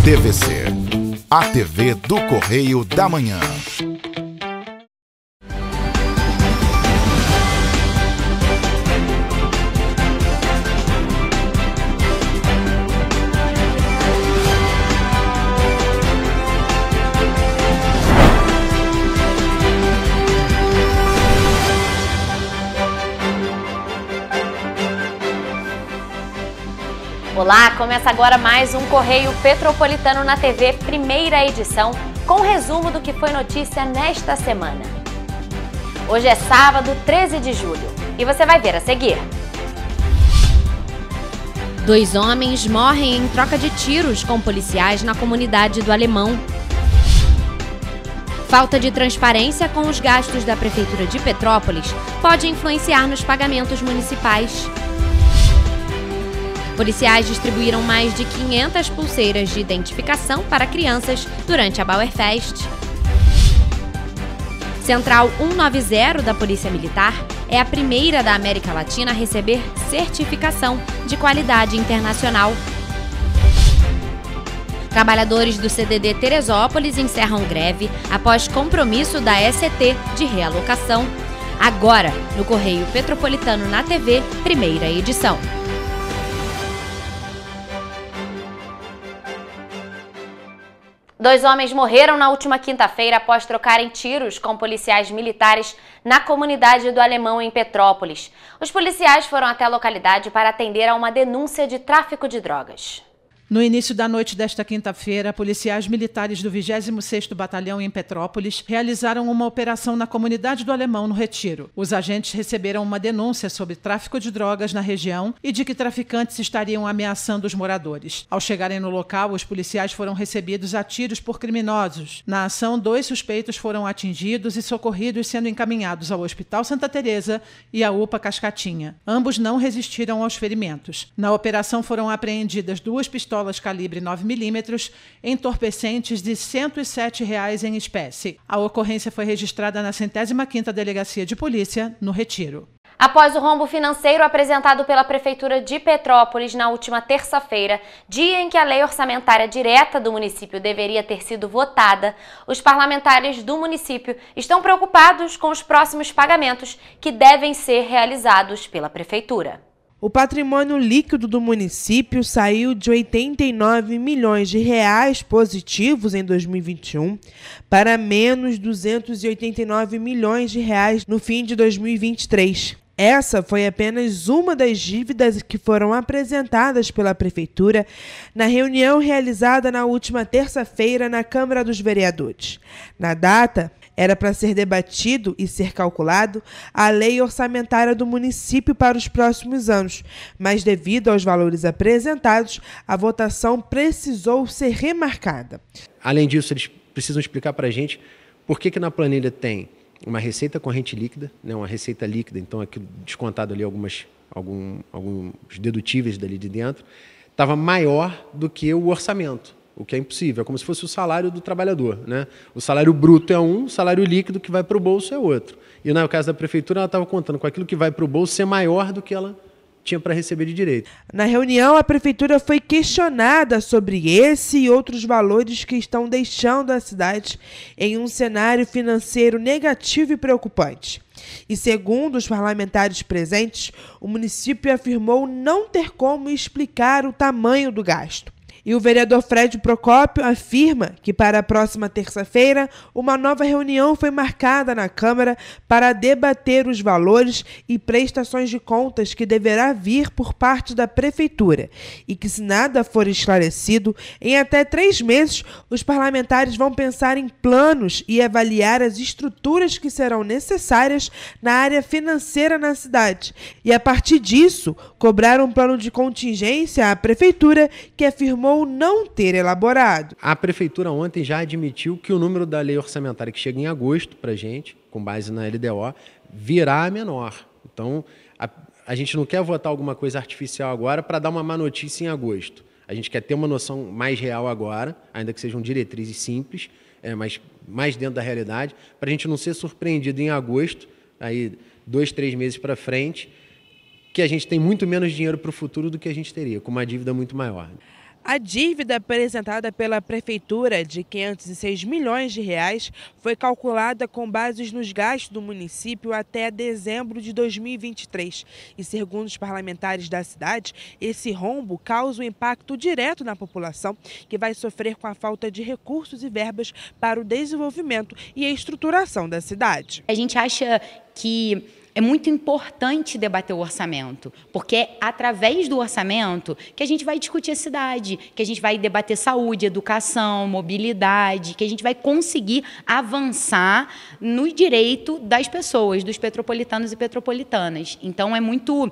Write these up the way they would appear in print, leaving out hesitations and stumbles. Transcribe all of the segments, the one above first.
TVC, a TV do Correio da Manhã. Olá, começa agora mais um Correio Petropolitano na TV, primeira edição, com resumo do que foi notícia nesta semana. Hoje é sábado, 13 de julho, e você vai ver a seguir. 2 homens morrem em troca de tiros com policiais na comunidade do Alemão. Falta de transparência com os gastos da Prefeitura de Petrópolis pode influenciar nos pagamentos municipais. Policiais distribuíram mais de 500 pulseiras de identificação para crianças durante a Bauerfest. Central 190 da Polícia Militar é a primeira da América Latina a receber certificação de qualidade internacional. Trabalhadores do CDD Teresópolis encerram greve após compromisso da ECT de realocação. Agora, no Correio Petropolitano na TV, primeira edição. Dois homens morreram na última quinta-feira após trocarem tiros com policiais militares na comunidade do Alemão, em Petrópolis. Os policiais foram até a localidade para atender a uma denúncia de tráfico de drogas. No início da noite desta quinta-feira, policiais militares do 26º Batalhão em Petrópolis realizaram uma operação na comunidade do Alemão, no Retiro. Os agentes receberam uma denúncia sobre tráfico de drogas na região e de que traficantes estariam ameaçando os moradores. Ao chegarem no local, os policiais foram recebidos a tiros por criminosos. Na ação, 2 suspeitos foram atingidos e socorridos, sendo encaminhados ao Hospital Santa Teresa e à UPA Cascatinha. Ambos não resistiram aos ferimentos. Na operação foram apreendidas 2 pistolas calibre 9mm, entorpecentes de R$ 107 em espécie. A ocorrência foi registrada na 105ª Delegacia de Polícia, no Retiro. Após o rombo financeiro apresentado pela Prefeitura de Petrópolis na última terça-feira, dia em que a lei orçamentária direta do município deveria ter sido votada, os parlamentares do município estão preocupados com os próximos pagamentos que devem ser realizados pela Prefeitura. O patrimônio líquido do município saiu de R$ 89 milhões positivos em 2021 para menos R$ 289 milhões no fim de 2023. Essa foi apenas uma das dívidas que foram apresentadas pela Prefeitura na reunião realizada na última terça-feira na Câmara dos Vereadores. Na data, era para ser debatido e ser calculado a lei orçamentária do município para os próximos anos, mas devido aos valores apresentados, a votação precisou ser remarcada. Alguém disso, eles precisam explicar para a gente por que na planilha tem uma receita corrente líquida, né, uma receita líquida, então aqui descontado ali alguns dedutíveis dali de dentro, estava maior do que o orçamento. O que é impossível, é como se fosse o salário do trabalhador, né? O salário bruto é um, o salário líquido que vai para o bolso é outro. E no caso da Prefeitura, ela estava contando com aquilo que vai para o bolso ser maior do que ela tinha para receber de direito. Na reunião, a Prefeitura foi questionada sobre esse e outros valores que estão deixando a cidade em um cenário financeiro negativo e preocupante. E segundo os parlamentares presentes, o município afirmou não ter como explicar o tamanho do gasto. E o vereador Fred Procópio afirma que para a próxima terça-feira uma nova reunião foi marcada na Câmara para debater os valores e prestações de contas que deverá vir por parte da Prefeitura e que, se nada for esclarecido, em até 3 meses os parlamentares vão pensar em planos e avaliar as estruturas que serão necessárias na área financeira na cidade e, a partir disso, cobrar um plano de contingência à Prefeitura, que afirmou não ter elaborado. A Prefeitura ontem já admitiu que o número da lei orçamentária que chega em agosto para a gente, com base na LDO, virá menor. Então, a gente não quer votar alguma coisa artificial agora para dar uma má notícia em agosto. A gente quer ter uma noção mais real agora, ainda que sejam diretrizes simples, mas mais dentro da realidade, para a gente não ser surpreendido em agosto, aí 2, 3 meses para frente, que a gente tem muito menos dinheiro para o futuro do que a gente teria, com uma dívida muito maior. A dívida apresentada pela Prefeitura de R$ 506 milhões foi calculada com base nos gastos do município até dezembro de 2023. E, segundo os parlamentares da cidade, esse rombo causa um impacto direto na população, que vai sofrer com a falta de recursos e verbas para o desenvolvimento e a estruturação da cidade. A gente acha que é muito importante debater o orçamento, porque é através do orçamento que a gente vai discutir a cidade, que a gente vai debater saúde, educação, mobilidade, que a gente vai conseguir avançar no direito das pessoas, dos petropolitanos e petropolitanas. Então, é muito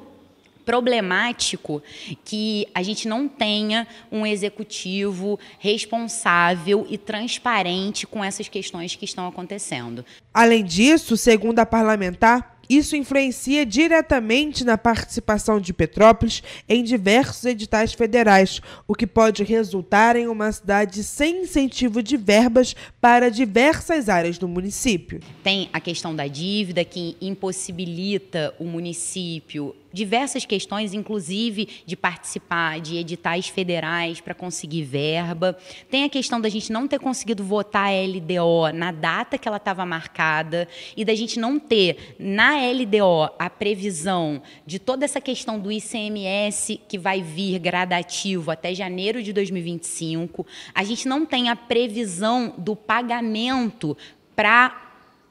problemático que a gente não tenha um executivo responsável e transparente com essas questões que estão acontecendo. Além disso, segundo a parlamentar, isso influencia diretamente na participação de Petrópolis em diversos editais federais, o que pode resultar em uma cidade sem incentivo de verbas para diversas áreas do município. Tem a questão da dívida, que impossibilita o município diversas questões, inclusive de participar de editais federais para conseguir verba. Tem a questão da gente não ter conseguido votar a LDO na data que ela estava marcada e da gente não ter na LDO a previsão de toda essa questão do ICMS que vai vir gradativo até janeiro de 2025. A gente não tem a previsão do pagamento para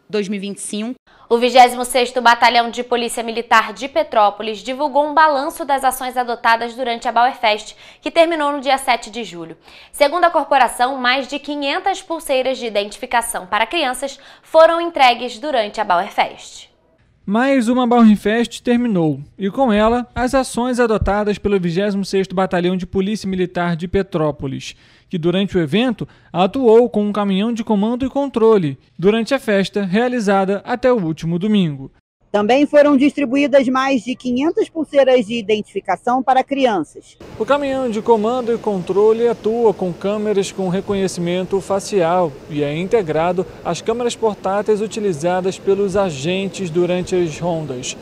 2025. O 26º Batalhão de Polícia Militar de Petrópolis divulgou um balanço das ações adotadas durante a Bauerfest, que terminou no dia 7 de julho. Segundo a corporação, mais de 500 pulseiras de identificação para crianças foram entregues durante a Bauerfest. Mais uma Bauerfest terminou, e com ela, as ações adotadas pelo 26º Batalhão de Polícia Militar de Petrópolis, que durante o evento atuou com um caminhão de comando e controle, durante a festa realizada até o último domingo. Também foram distribuídas mais de 500 pulseiras de identificação para crianças. O caminhão de comando e controle atua com câmeras com reconhecimento facial e é integrado às câmeras portáteis utilizadas pelos agentes durante as rondas.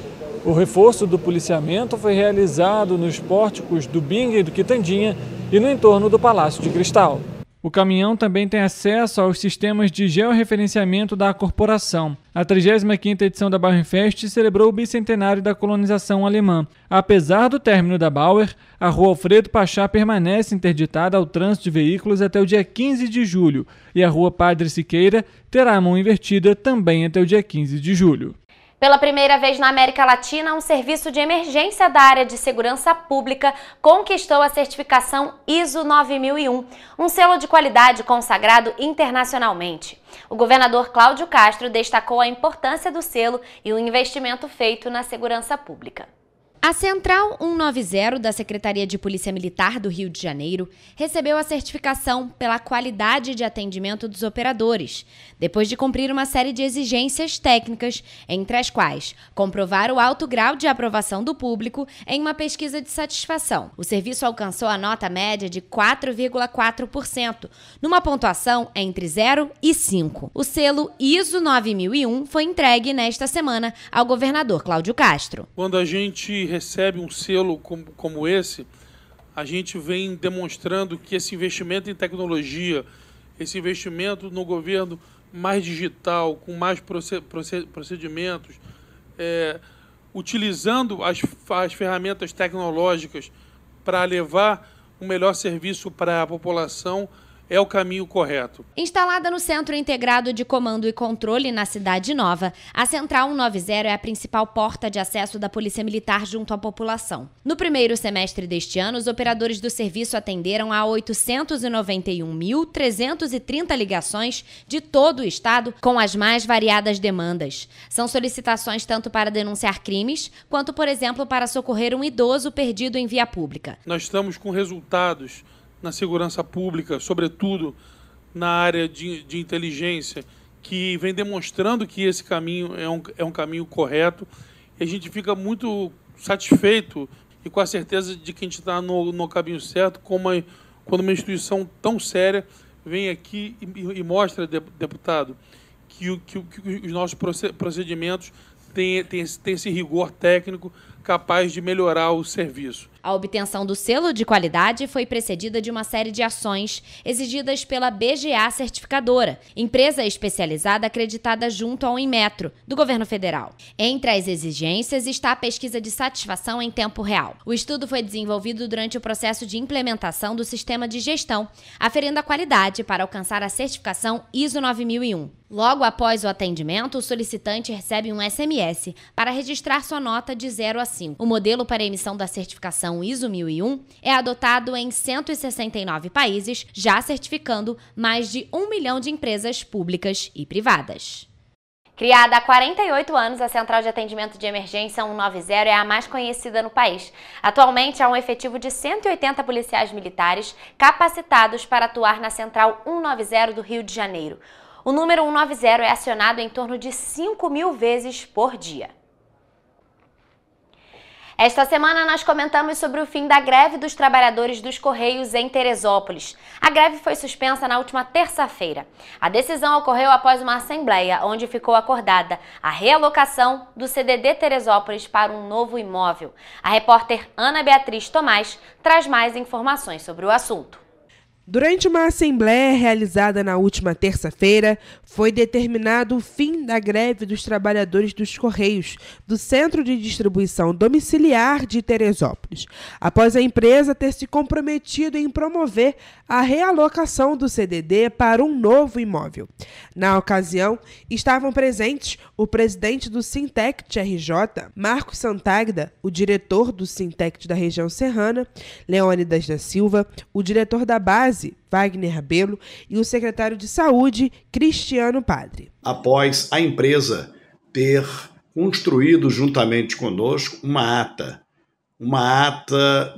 O reforço do policiamento foi realizado nos pórticos do Bingue e do Quitandinha e no entorno do Palácio de Cristal. O caminhão também tem acesso aos sistemas de georreferenciamento da corporação. A 35ª edição da Bauerfest celebrou o bicentenário da colonização alemã. Apesar do término da Bauer, a Rua Alfredo Pachá permanece interditada ao trânsito de veículos até o dia 15 de julho e a Rua Padre Siqueira terá a mão invertida também até o dia 15 de julho. Pela primeira vez na América Latina, um serviço de emergência da área de segurança pública conquistou a certificação ISO 9001, um selo de qualidade consagrado internacionalmente. O governador Cláudio Castro destacou a importância do selo e o investimento feito na segurança pública. A Central 190 da Secretaria de Polícia Militar do Rio de Janeiro recebeu a certificação pela qualidade de atendimento dos operadores, depois de cumprir uma série de exigências técnicas, entre as quais comprovar o alto grau de aprovação do público em uma pesquisa de satisfação. O serviço alcançou a nota média de 4,4%, numa pontuação entre 0 e 5. O selo ISO 9001 foi entregue nesta semana ao governador Cláudio Castro. Quando a gente recebe um selo como esse, a gente vem demonstrando que esse investimento em tecnologia, esse investimento no governo mais digital, com mais procedimentos, utilizando as ferramentas tecnológicas para levar um melhor serviço para a população, é o caminho correto. Instalada no Centro Integrado de Comando e Controle na Cidade Nova, a Central 190 é a principal porta de acesso da Polícia Militar junto à população. No primeiro semestre deste ano, os operadores do serviço atenderam a 891.330 ligações de todo o estado com as mais variadas demandas. São solicitações tanto para denunciar crimes, quanto, por exemplo, para socorrer um idoso perdido em via pública. Nós estamos com resultados na segurança pública, sobretudo na área de inteligência, que vem demonstrando que esse caminho é um caminho correto. E a gente fica muito satisfeito e com a certeza de que a gente está no caminho certo, quando uma instituição tão séria vem aqui e mostra, deputado, que os nossos procedimentos têm esse rigor técnico, capaz de melhorar o serviço. A obtenção do selo de qualidade foi precedida de uma série de ações exigidas pela BGA Certificadora, empresa especializada acreditada junto ao Inmetro, do governo federal. Entre as exigências está a pesquisa de satisfação em tempo real. O estudo foi desenvolvido durante o processo de implementação do sistema de gestão, aferindo a qualidade para alcançar a certificação ISO 9001. Logo após o atendimento, o solicitante recebe um SMS para registrar sua nota de 0 a 5. O modelo para emissão da certificação ISO 1001 é adotado em 169 países, já certificando mais de 1 milhão de empresas públicas e privadas. Criada há 48 anos, a Central de Atendimento de Emergência 190 é a mais conhecida no país. Atualmente, há um efetivo de 180 policiais militares capacitados para atuar na Central 190 do Rio de Janeiro. O número 190 é acionado em torno de 5.000 vezes por dia. Esta semana nós comentamos sobre o fim da greve dos trabalhadores dos Correios em Teresópolis. A greve foi suspensa na última terça-feira. A decisão ocorreu após uma assembleia, onde ficou acordada a realocação do CDD Teresópolis para um novo imóvel. A repórter Ana Beatriz Tomás traz mais informações sobre o assunto. Durante uma assembleia realizada na última terça-feira, foi determinado o fim da greve dos trabalhadores dos Correios do Centro de Distribuição Domiciliar de Teresópolis, após a empresa ter se comprometido em promover a realocação do CDD para um novo imóvel. Na ocasião, estavam presentes o presidente do Sintect RJ, Marcos Santagda, o diretor do Sintect da região serrana, Leônidas da Silva, o diretor da base, Wagner Rabelo, e o secretário de Saúde, Cristiano Padre. Após a empresa ter construído juntamente conosco uma ata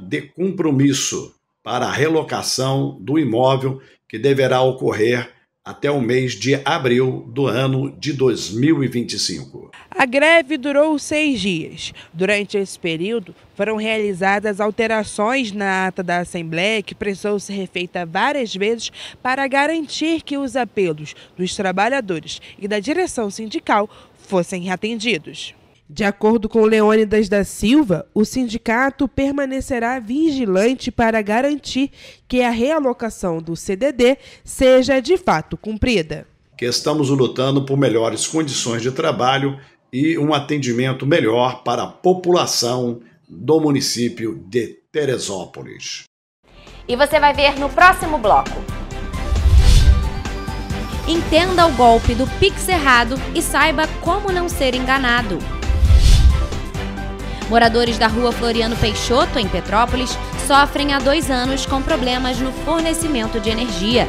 de compromisso para a relocação do imóvel que deverá ocorrer até o mês de abril do ano de 2025. A greve durou 6 dias. Durante esse período, foram realizadas alterações na ata da Assembleia, que precisou ser refeita várias vezes para garantir que os apelos dos trabalhadores e da direção sindical fossem atendidos. De acordo com Leônidas da Silva, o sindicato permanecerá vigilante para garantir que a realocação do CDD seja de fato cumprida. Que estamos lutando por melhores condições de trabalho e um atendimento melhor para a população do município de Teresópolis. E você vai ver no próximo bloco. Entenda o golpe do Pix errado e saiba como não ser enganado. Moradores da rua Floriano Peixoto, em Petrópolis, sofrem há 2 anos com problemas no fornecimento de energia.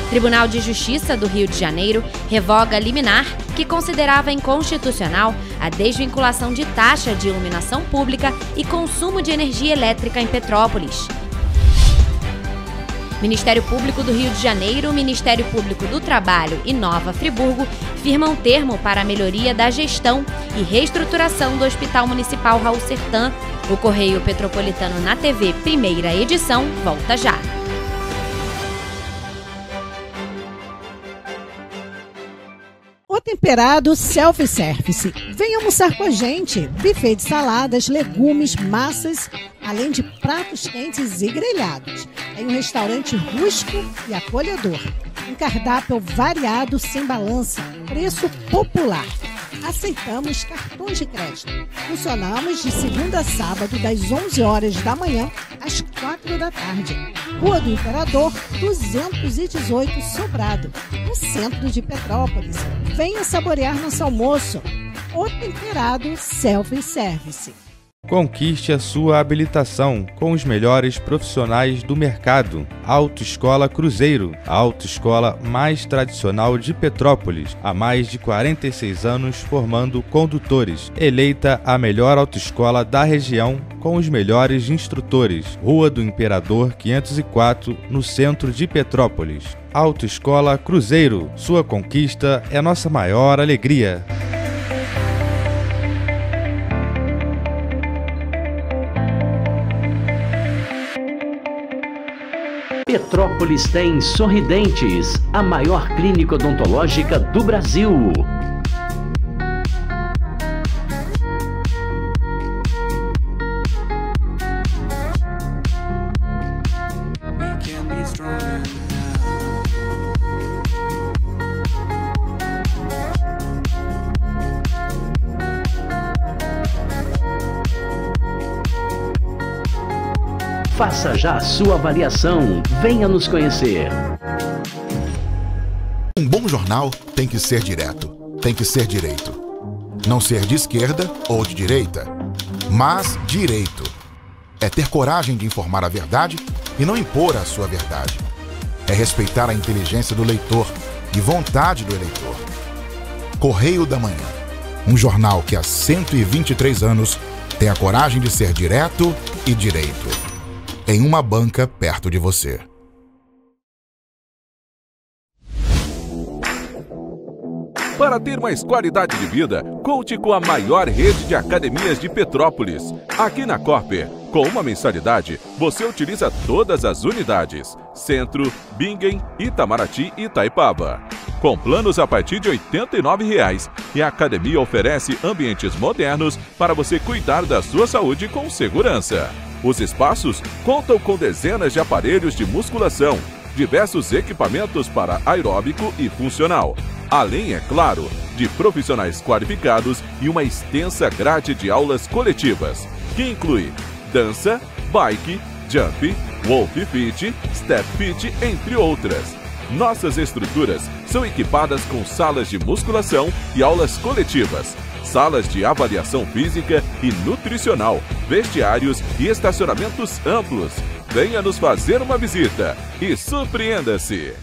Tribunal de Justiça do Rio de Janeiro revoga liminar que considerava inconstitucional a desvinculação de taxa de iluminação pública e consumo de energia elétrica em Petrópolis. Ministério Público do Rio de Janeiro, Ministério Público do Trabalho e Nova Friburgo firmam termo para a melhoria da gestão e reestruturação do Hospital Municipal Raul Sertan. O Correio Petropolitano na TV, primeira edição, volta já. O Temperado Self-Service. Venha almoçar com a gente. Buffet de saladas, legumes, massas, além de pratos quentes e grelhados. Em um restaurante rústico e acolhedor. Um cardápio variado sem balança. Preço popular. Aceitamos cartões de crédito. Funcionamos de segunda a sábado, das 11 horas da manhã às 4 da tarde. Rua do Imperador, 218, Sobrado, no centro de Petrópolis. Venha saborear nosso almoço. O Temperado Self-Service. Conquiste a sua habilitação com os melhores profissionais do mercado. Autoescola Cruzeiro, a autoescola mais tradicional de Petrópolis, há mais de 46 anos formando condutores. Eleita a melhor autoescola da região com os melhores instrutores. Rua do Imperador 504, no centro de Petrópolis. Autoescola Cruzeiro, sua conquista é nossa maior alegria. Petrópolis tem Sorridentes, a maior clínica odontológica do Brasil. Faça já a sua avaliação. Venha nos conhecer. Um bom jornal tem que ser direto, tem que ser direito. Não ser de esquerda ou de direita, mas direito. É ter coragem de informar a verdade e não impor a sua verdade. É respeitar a inteligência do leitor e vontade do eleitor. Correio da Manhã, um jornal que há 123 anos tem a coragem de ser direto e direito. Em uma banca perto de você. Para ter mais qualidade de vida, conte com a maior rede de academias de Petrópolis. Aqui na Cooper, com uma mensalidade, você utiliza todas as unidades: Centro, Bingen, Itamaraty e Itaipava. Com planos a partir de R$ 89,00, e a academia oferece ambientes modernos para você cuidar da sua saúde com segurança. Os espaços contam com dezenas de aparelhos de musculação, diversos equipamentos para aeróbico e funcional, além, é claro, de profissionais qualificados e uma extensa grade de aulas coletivas, que inclui dança, bike, jump, wolf fit, step fit, entre outras. Nossas estruturas são equipadas com salas de musculação e aulas coletivas, salas de avaliação física e nutricional, vestiários e estacionamentos amplos. Venha nos fazer uma visita e surpreenda-se!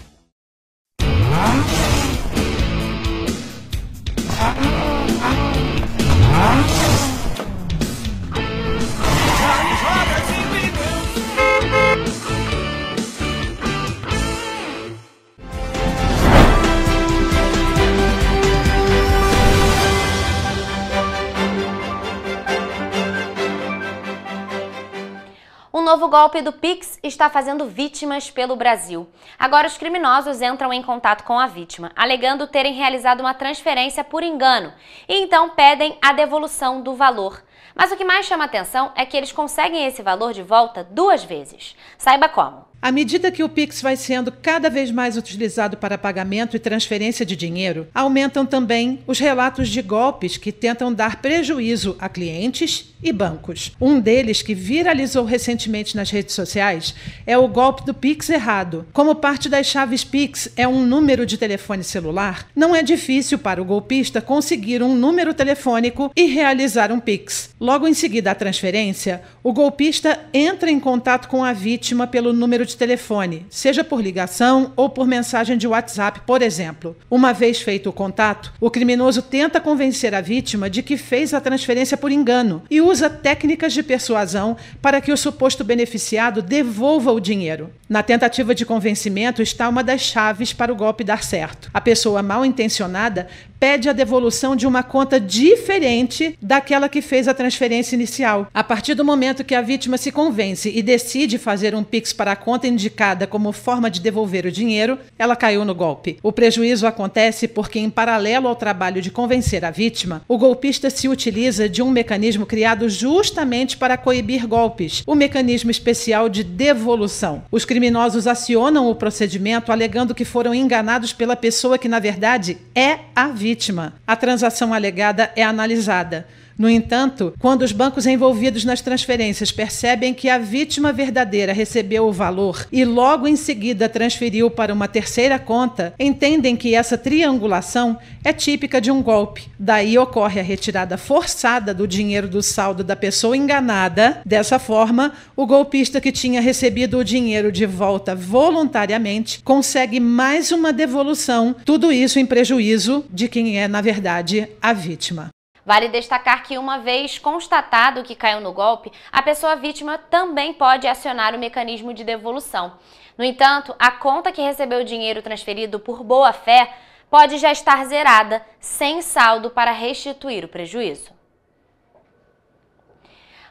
Um novo golpe do Pix está fazendo vítimas pelo Brasil. Agora os criminosos entram em contato com a vítima, alegando terem realizado uma transferência por engano, e então pedem a devolução do valor. Mas o que mais chama atenção é que eles conseguem esse valor de volta 2 vezes. Saiba como. À medida que o Pix vai sendo cada vez mais utilizado para pagamento e transferência de dinheiro, aumentam também os relatos de golpes que tentam dar prejuízo a clientes e bancos. Um deles, que viralizou recentemente nas redes sociais, é o golpe do Pix errado. Como parte das chaves Pix é um número de telefone celular, não é difícil para o golpista conseguir um número telefônico e realizar um Pix. Logo em seguida à transferência, o golpista entra em contato com a vítima pelo número de telefone, seja por ligação ou por mensagem de WhatsApp, por exemplo. Uma vez feito o contato, o criminoso tenta convencer a vítima de que fez a transferência por engano e usa técnicas de persuasão para que o suposto beneficiado devolva o dinheiro. Na tentativa de convencimento está uma das chaves para o golpe dar certo. A pessoa mal intencionada pede a devolução de uma conta diferente daquela que fez a transferência inicial. A partir do momento que a vítima se convence e decide fazer um Pix para a conta indicada como forma de devolver o dinheiro, ela caiu no golpe. O prejuízo acontece porque, em paralelo ao trabalho de convencer a vítima, o golpista se utiliza de um mecanismo criado justamente para coibir golpes, o mecanismo especial de devolução. Os criminosos acionam o procedimento alegando que foram enganados pela pessoa que, na verdade, é a vítima. A transação alegada é analisada. No entanto, quando os bancos envolvidos nas transferências percebem que a vítima verdadeira recebeu o valor e logo em seguida transferiu para uma terceira conta, entendem que essa triangulação é típica de um golpe. Daí ocorre a retirada forçada do dinheiro do saldo da pessoa enganada. Dessa forma, o golpista que tinha recebido o dinheiro de volta voluntariamente consegue mais uma devolução, tudo isso em prejuízo de quem é, na verdade, a vítima. Vale destacar que, uma vez constatado que caiu no golpe, a pessoa vítima também pode acionar o mecanismo de devolução. No entanto, a conta que recebeu o dinheiro transferido por boa-fé pode já estar zerada, sem saldo para restituir o prejuízo.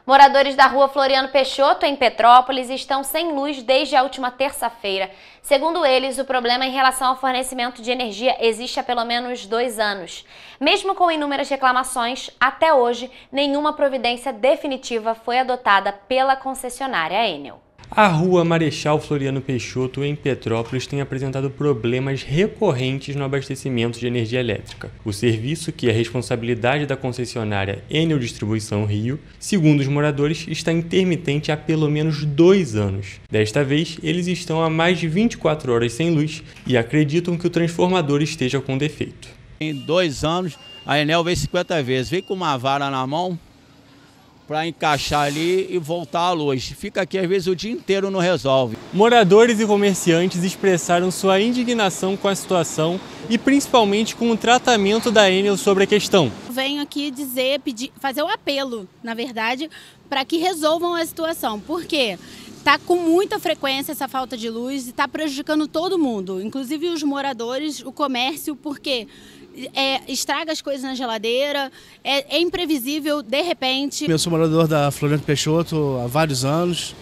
Moradores da rua Floriano Peixoto, em Petrópolis, estão sem luz desde a última terça-feira. Segundo eles, o problema em relação ao fornecimento de energia existe há pelo menos 2 anos. Mesmo com inúmeras reclamações, até hoje, nenhuma providência definitiva foi adotada pela concessionária Enel. A rua Marechal Floriano Peixoto, em Petrópolis, tem apresentado problemas recorrentes no abastecimento de energia elétrica. O serviço, que é responsabilidade da concessionária Enel Distribuição Rio, segundo os moradores, está intermitente há pelo menos 2 anos. Desta vez, eles estão há mais de 24 horas sem luz e acreditam que o transformador esteja com defeito. Em 2 anos, a Enel veio 50 vezes, veio com uma vara na mão para encaixar ali e voltar à luz. Fica aqui às vezes o dia inteiro, não resolve. Moradores e comerciantes expressaram sua indignação com a situação e principalmente com o tratamento da Enel sobre a questão. Venho aqui fazer um apelo, na verdade, para que resolvam a situação. Por quê? Está com muita frequência essa falta de luz e está prejudicando todo mundo, inclusive os moradores, o comércio, porque estraga as coisas na geladeira, é imprevisível, de repente. Eu sou morador da Floriano Peixoto há vários anos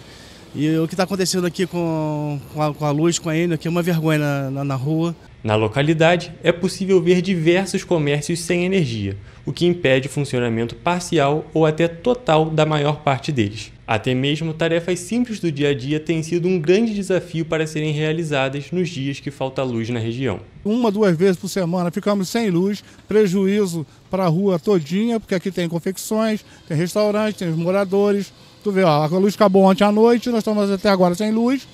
e o que está acontecendo aqui com a luz, com a Enel, aqui é uma vergonha na rua. Na localidade, é possível ver diversos comércios sem energia, o que impede o funcionamento parcial ou até total da maior parte deles. Até mesmo tarefas simples do dia a dia têm sido um grande desafio para serem realizadas nos dias que falta luz na região. 1, 2 vezes por semana ficamos sem luz, prejuízo para a rua todinha, porque aqui tem confecções, tem restaurantes, tem os moradores. Tu vê, ó, a luz acabou ontem à noite, nós estamos até agora sem luz.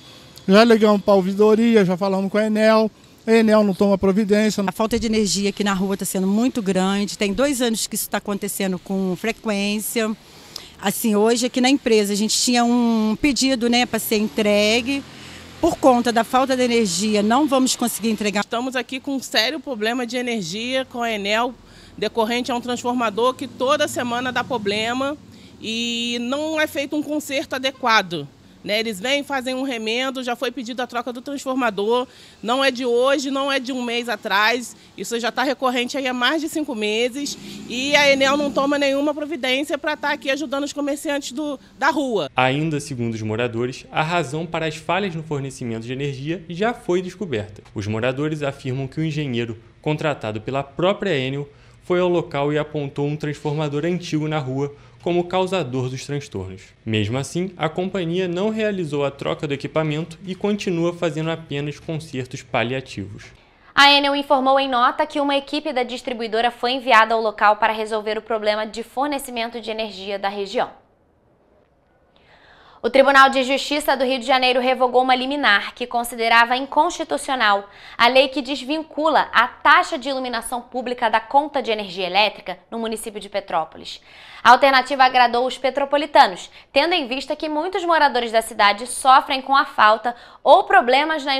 Já ligamos para a ouvidoria, já falamos com a Enel. A Enel não toma providência. A falta de energia aqui na rua está sendo muito grande. Tem 2 anos que isso está acontecendo com frequência. Assim, hoje aqui na empresa a gente tinha um pedido, né, para ser entregue. Por conta da falta de energia, não vamos conseguir entregar. Estamos aqui com um sério problema de energia com a Enel, decorrente a um transformador que toda semana dá problema e não é feito um conserto adequado. Eles vêm, fazem um remendo, já foi pedido a troca do transformador, não é de hoje, não é de um mês atrás, isso já está recorrente aí há mais de 5 meses e a Enel não toma nenhuma providência para estar aqui ajudando os comerciantes da rua. Ainda segundo os moradores, a razão para as falhas no fornecimento de energia já foi descoberta. Os moradores afirmam que o engenheiro, contratado pela própria Enel, foi ao local e apontou um transformador antigo na rua como causador dos transtornos. Mesmo assim, a companhia não realizou a troca do equipamento e continua fazendo apenas consertos paliativos. A Enel informou em nota que uma equipe da distribuidora foi enviada ao local para resolver o problema de fornecimento de energia da região. O Tribunal de Justiça do Rio de Janeiro revogou uma liminar que considerava inconstitucional a lei que desvincula a taxa de iluminação pública da conta de energia elétrica no município de Petrópolis. A alternativa agradou os petropolitanos, tendo em vista que muitos moradores da cidade sofrem com a falta ou problemas na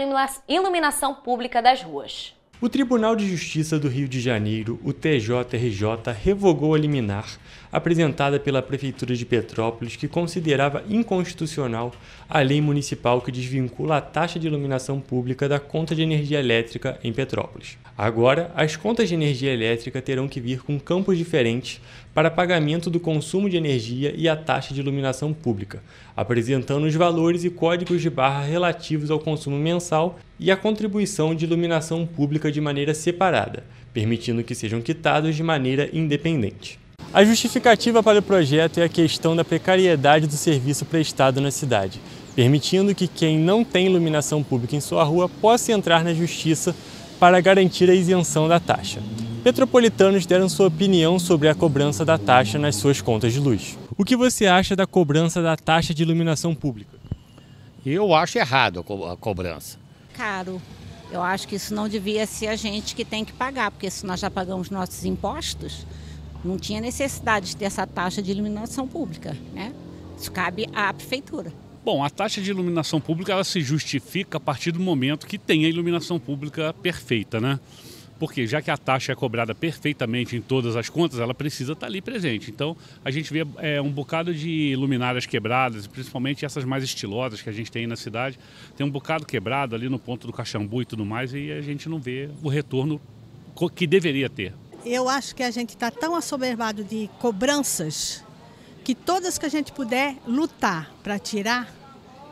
iluminação pública das ruas. O Tribunal de Justiça do Rio de Janeiro, o TJRJ, revogou a liminar apresentada pela Prefeitura de Petrópolis que considerava inconstitucional a lei municipal que desvincula a taxa de iluminação pública da conta de energia elétrica em Petrópolis. Agora, as contas de energia elétrica terão que vir com campos diferentes para pagamento do consumo de energia e a taxa de iluminação pública, apresentando os valores e códigos de barra relativos ao consumo mensal e a contribuição de iluminação pública de maneira separada, permitindo que sejam quitados de maneira independente. A justificativa para o projeto é a questão da precariedade do serviço prestado na cidade, permitindo que quem não tem iluminação pública em sua rua possa entrar na justiça para garantir a isenção da taxa. Petropolitanos deram sua opinião sobre a cobrança da taxa nas suas contas de luz. O que você acha da cobrança da taxa de iluminação pública? Eu acho errado a cobrança. Caro. Eu acho que isso não devia ser a gente que tem que pagar, porque se nós já pagamos nossos impostos, não tinha necessidade de ter essa taxa de iluminação pública, né? Isso cabe à prefeitura. Bom, a taxa de iluminação pública ela se justifica a partir do momento que tem a iluminação pública perfeita, né? Porque já que a taxa é cobrada perfeitamente em todas as contas, ela precisa estar ali presente. Então, a gente vê um bocado de luminárias quebradas, principalmente essas mais estilosas que a gente tem aí na cidade. Tem um bocado quebrado ali no ponto do Caxambu e tudo mais, e a gente não vê o retorno que deveria ter. Eu acho que a gente está tão assoberbado de cobranças que todas que a gente puder lutar para tirar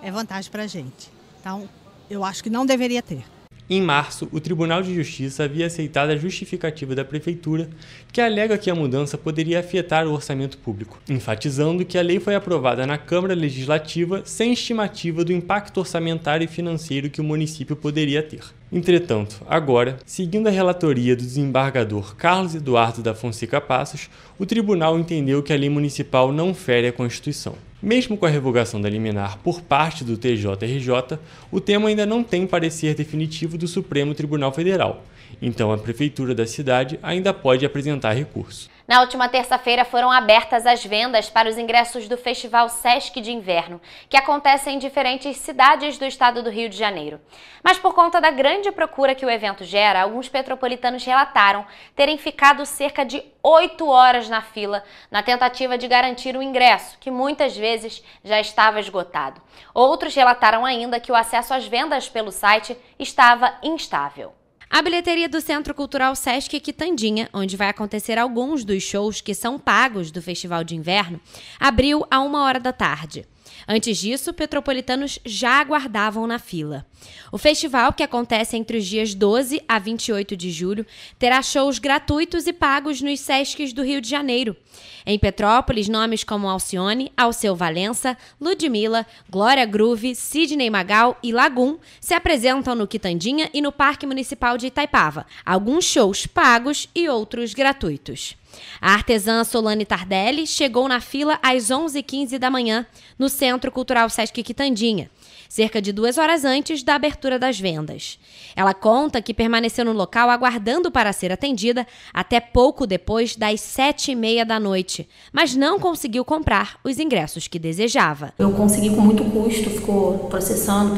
é vantagem para a gente. Então, eu acho que não deveria ter. Em março, o Tribunal de Justiça havia aceitado a justificativa da Prefeitura, que alega que a mudança poderia afetar o orçamento público, enfatizando que a lei foi aprovada na Câmara Legislativa sem estimativa do impacto orçamentário e financeiro que o município poderia ter. Entretanto, agora, seguindo a relatoria do desembargador Carlos Eduardo da Fonseca Passos, o tribunal entendeu que a lei municipal não fere a Constituição. Mesmo com a revogação da liminar por parte do TJRJ, o tema ainda não tem parecer definitivo do Supremo Tribunal Federal, então a Prefeitura da cidade ainda pode apresentar recurso. Na última terça-feira foram abertas as vendas para os ingressos do Festival Sesc de Inverno, que acontece em diferentes cidades do estado do Rio de Janeiro. Mas por conta da grande procura que o evento gera, alguns petropolitanos relataram terem ficado cerca de 8 horas na fila na tentativa de garantir o ingresso, que muitas vezes já estava esgotado. Outros relataram ainda que o acesso às vendas pelo site estava instável. A bilheteria do Centro Cultural Sesc Quitandinha, onde vai acontecer alguns dos shows que são pagos do Festival de Inverno, abriu a 1h da tarde. Antes disso, petropolitanos já aguardavam na fila. O festival, que acontece entre os dias 12 a 28 de julho, terá shows gratuitos e pagos nos Sescs do Rio de Janeiro. Em Petrópolis, nomes como Alcione, Alceu Valença, Ludmilla, Glória Groove, Sidney Magal e Lagum se apresentam no Quitandinha e no Parque Municipal de Itaipava. Alguns shows pagos e outros gratuitos. A artesã Solane Tardelli chegou na fila às 11h15 da manhã, no Centro Cultural Sesc Quitandinha, cerca de 2 horas antes da abertura das vendas. Ela conta que permaneceu no local aguardando para ser atendida até pouco depois das 7h30 da noite, mas não conseguiu comprar os ingressos que desejava. Eu consegui com muito custo, ficou processando,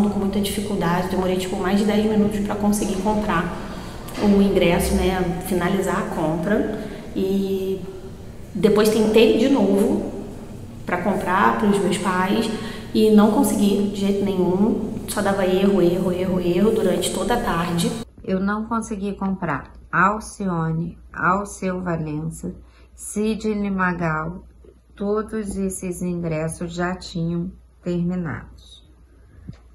com muita dificuldade. Demorei mais de 10 minutos para conseguir comprar o ingresso, né, finalizar a compra, e depois tentei de novo para comprar para os meus pais e não consegui de jeito nenhum, só dava erro durante toda a tarde. Eu não consegui comprar Alcione, Alceu Valença, Sidney Magal, todos esses ingressos já tinham terminados,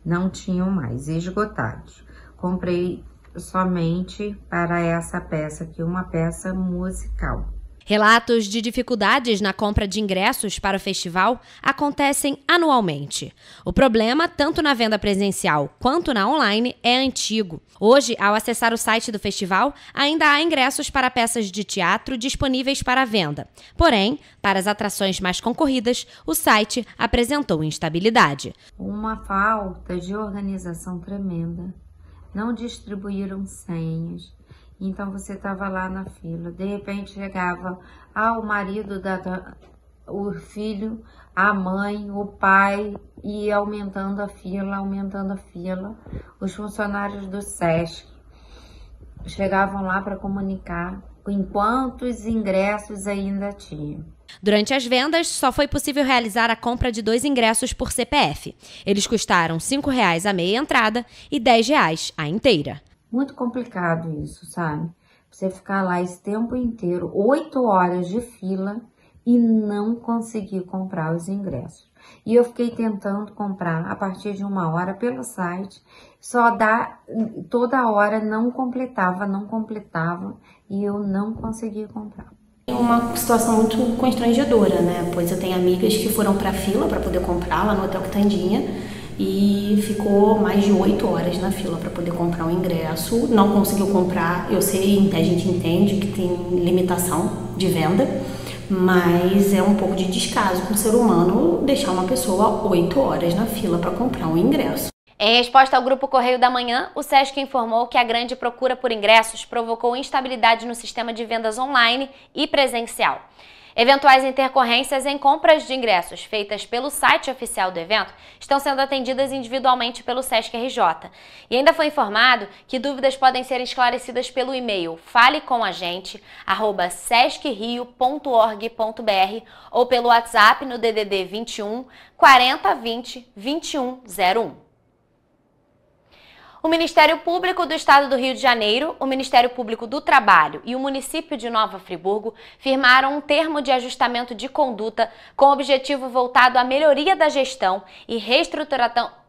não tinham mais, esgotados. Comprei somente para essa peça aqui, uma peça musical. Relatos de dificuldades na compra de ingressos para o festival acontecem anualmente. O problema, tanto na venda presencial quanto na online, é antigo. Hoje, ao acessar o site do festival, ainda há ingressos para peças de teatro disponíveis para venda. Porém, para as atrações mais concorridas, o site apresentou instabilidade. Uma falta de organização tremenda. Não distribuíram senhas, então você estava lá na fila, de repente chegava o marido, o filho, a mãe, o pai, e ia aumentando a fila. Os funcionários do Sesc chegavam lá para comunicar em quantos ingressos ainda tinham. Durante as vendas, só foi possível realizar a compra de 2 ingressos por CPF. Eles custaram R$ 5,00 a meia entrada e R$ 10,00 a inteira. Muito complicado isso, sabe? Você ficar lá esse tempo inteiro, 8 horas de fila e não conseguir comprar os ingressos. E eu fiquei tentando comprar a partir de 1 hora pelo site, toda hora não completava e eu não consegui comprar. É uma situação muito constrangedora, né? Pois eu tenho amigas que foram para a fila para poder comprar lá no Hotel Quitandinha e ficou mais de 8 horas na fila para poder comprar o ingresso. Não conseguiu comprar, eu sei, a gente entende que tem limitação de venda, mas é um pouco de descaso com o ser humano deixar uma pessoa 8 horas na fila para comprar um ingresso. Em resposta ao Grupo Correio da Manhã, o Sesc informou que a grande procura por ingressos provocou instabilidade no sistema de vendas online e presencial. Eventuais intercorrências em compras de ingressos feitas pelo site oficial do evento estão sendo atendidas individualmente pelo Sesc RJ. E ainda foi informado que dúvidas podem ser esclarecidas pelo e-mail falecomagente@sescrio.org.br ou pelo WhatsApp no DDD 21 40 20 21 01. O Ministério Público do Estado do Rio de Janeiro, o Ministério Público do Trabalho e o município de Nova Friburgo firmaram um termo de ajustamento de conduta com objetivo voltado à melhoria da gestão e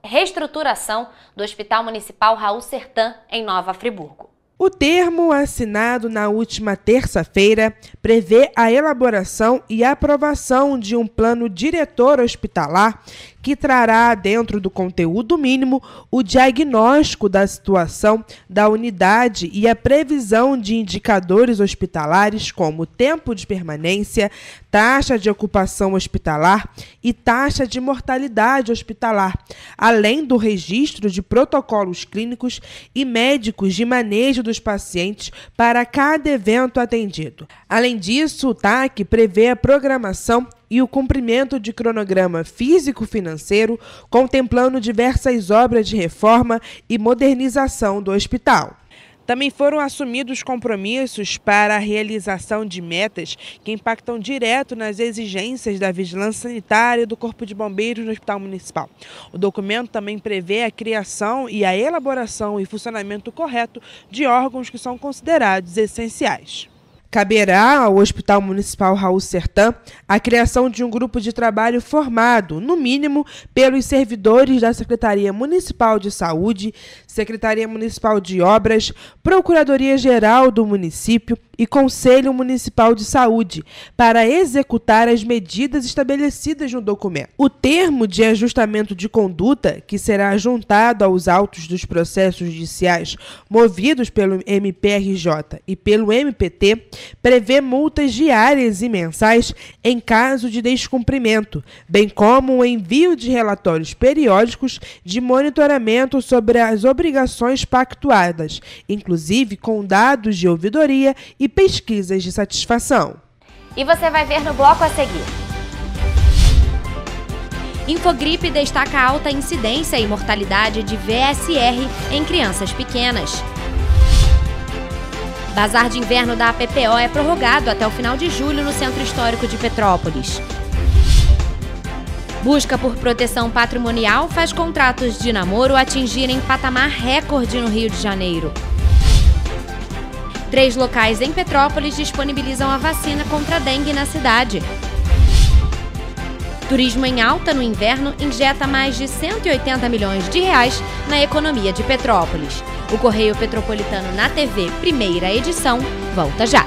reestruturação do Hospital Municipal Raul Sertan, em Nova Friburgo. O termo, assinado na última terça-feira, prevê a elaboração e aprovação de um plano diretor hospitalar que trará, dentro do conteúdo mínimo, o diagnóstico da situação da unidade e a previsão de indicadores hospitalares como tempo de permanência, taxa de ocupação hospitalar e taxa de mortalidade hospitalar, além do registro de protocolos clínicos e médicos de manejo dos pacientes para cada evento atendido. Além disso, o TAC prevê a programação e o cumprimento de cronograma físico-financeiro, contemplando diversas obras de reforma e modernização do hospital. Também foram assumidos compromissos para a realização de metas que impactam direto nas exigências da vigilância sanitária do Corpo de Bombeiros no Hospital Municipal. O documento também prevê a criação e a elaboração e funcionamento correto de órgãos que são considerados essenciais. Caberá ao Hospital Municipal Raul Sertan a criação de um grupo de trabalho formado, no mínimo, pelos servidores da Secretaria Municipal de Saúde, Secretaria Municipal de Obras, Procuradoria-Geral do município e Conselho Municipal de Saúde, para executar as medidas estabelecidas no documento. O termo de ajustamento de conduta, que será juntado aos autos dos processos judiciais movidos pelo MPRJ e pelo MPT, prevê multas diárias e mensais em caso de descumprimento, bem como o envio de relatórios periódicos de monitoramento sobre as obrigações pactuadas, inclusive com dados de ouvidoria e pesquisas de satisfação. E você vai ver no bloco a seguir. Infogripe destaca a alta incidência e mortalidade de VSR em crianças pequenas. Bazar de inverno da APPO é prorrogado até o final de julho no Centro Histórico de Petrópolis. Busca por proteção patrimonial faz contratos de namoro atingirem patamar recorde no Rio de Janeiro. 3 locais em Petrópolis disponibilizam a vacina contra a dengue na cidade. Turismo em alta no inverno injeta mais de 180 milhões de reais na economia de Petrópolis. O Correio Petropolitano na TV, primeira edição, volta já.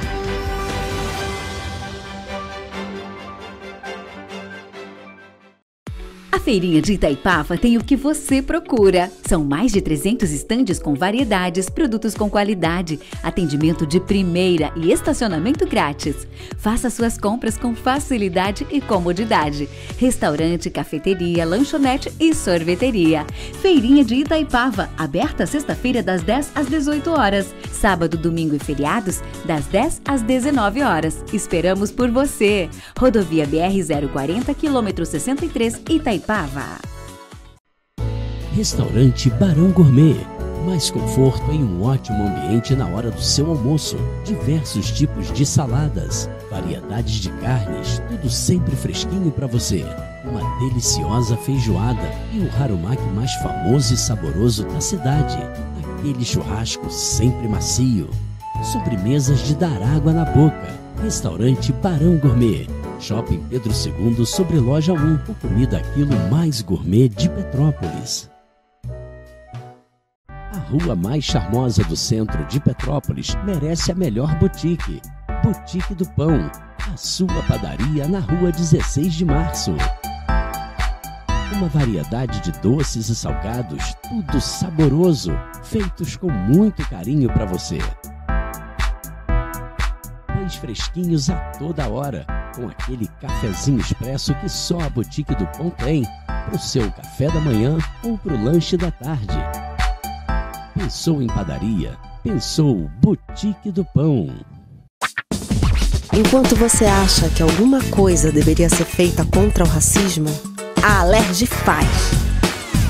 A Feirinha de Itaipava tem o que você procura. São mais de 300 estandes com variedades, produtos com qualidade, atendimento de primeira e estacionamento grátis. Faça suas compras com facilidade e comodidade. Restaurante, cafeteria, lanchonete e sorveteria. Feirinha de Itaipava, aberta sexta-feira das 10 às 18 horas. Sábado, domingo e feriados, das 10 às 19 horas. Esperamos por você. Rodovia BR-040, quilômetro 63, Itaipava. Restaurante Barão Gourmet. Mais conforto em um ótimo ambiente na hora do seu almoço. Diversos tipos de saladas, variedades de carnes, tudo sempre fresquinho para você. Uma deliciosa feijoada e o harumaki mais famoso e saboroso da cidade. Aquele churrasco sempre macio. Sobremesas de dar água na boca. Restaurante Barão Gourmet. Shopping Pedro II, sobre Loja 1, o comida aquilo mais gourmet de Petrópolis. A rua mais charmosa do centro de Petrópolis merece a melhor boutique. Boutique do Pão, a sua padaria na rua 16 de março. Uma variedade de doces e salgados, tudo saboroso, feitos com muito carinho para você. Pães fresquinhos a toda hora, com aquele cafezinho expresso que só a Boutique do Pão tem, pro seu café da manhã ou pro lanche da tarde. Pensou em padaria? Pensou Boutique do Pão. Enquanto você acha que alguma coisa deveria ser feita contra o racismo, a Alerj faz.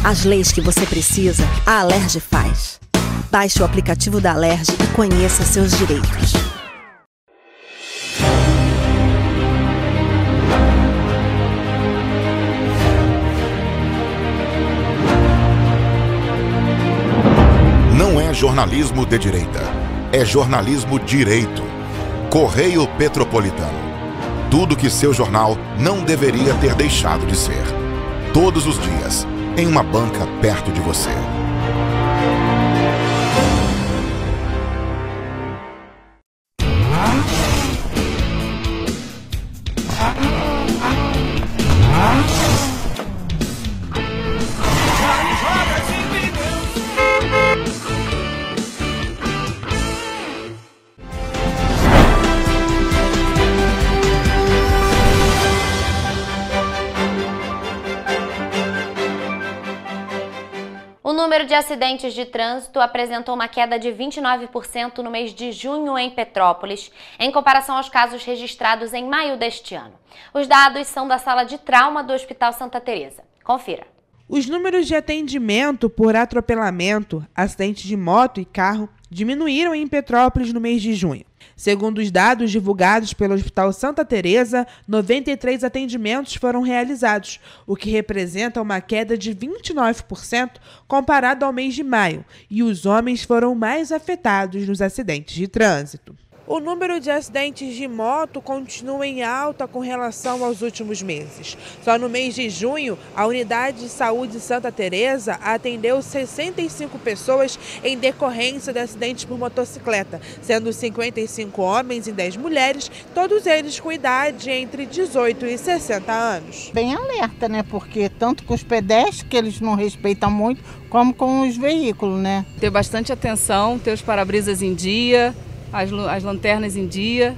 As leis que você precisa, a Alerj faz. Baixe o aplicativo da Alerj e conheça seus direitos. jornalismo de direita. É jornalismo direito. Correio Petropolitano. Tudo que seu jornal não deveria ter deixado de ser. Todos os dias, em uma banca perto de você. O número de acidentes de trânsito apresentou uma queda de 29% no mês de junho em Petrópolis, em comparação aos casos registrados em maio deste ano. Os dados são da sala de trauma do Hospital Santa Teresa. Confira. Os números de atendimento por atropelamento, acidente de moto e carro diminuíram em Petrópolis no mês de junho. Segundo os dados divulgados pelo Hospital Santa Teresa, 93 atendimentos foram realizados, o que representa uma queda de 29% comparado ao mês de maio, e os homens foram mais afetados nos acidentes de trânsito. O número de acidentes de moto continua em alta com relação aos últimos meses. Só no mês de junho, a Unidade de Saúde Santa Teresa atendeu 65 pessoas em decorrência de acidentes por motocicleta, sendo 55 homens e 10 mulheres, todos eles com idade entre 18 e 60 anos. Bem alerta, né? Porque tanto com os pedestres, que eles não respeitam muito, como com os veículos, né? Ter bastante atenção, ter os para-brisas em dia, as lanternas em dia,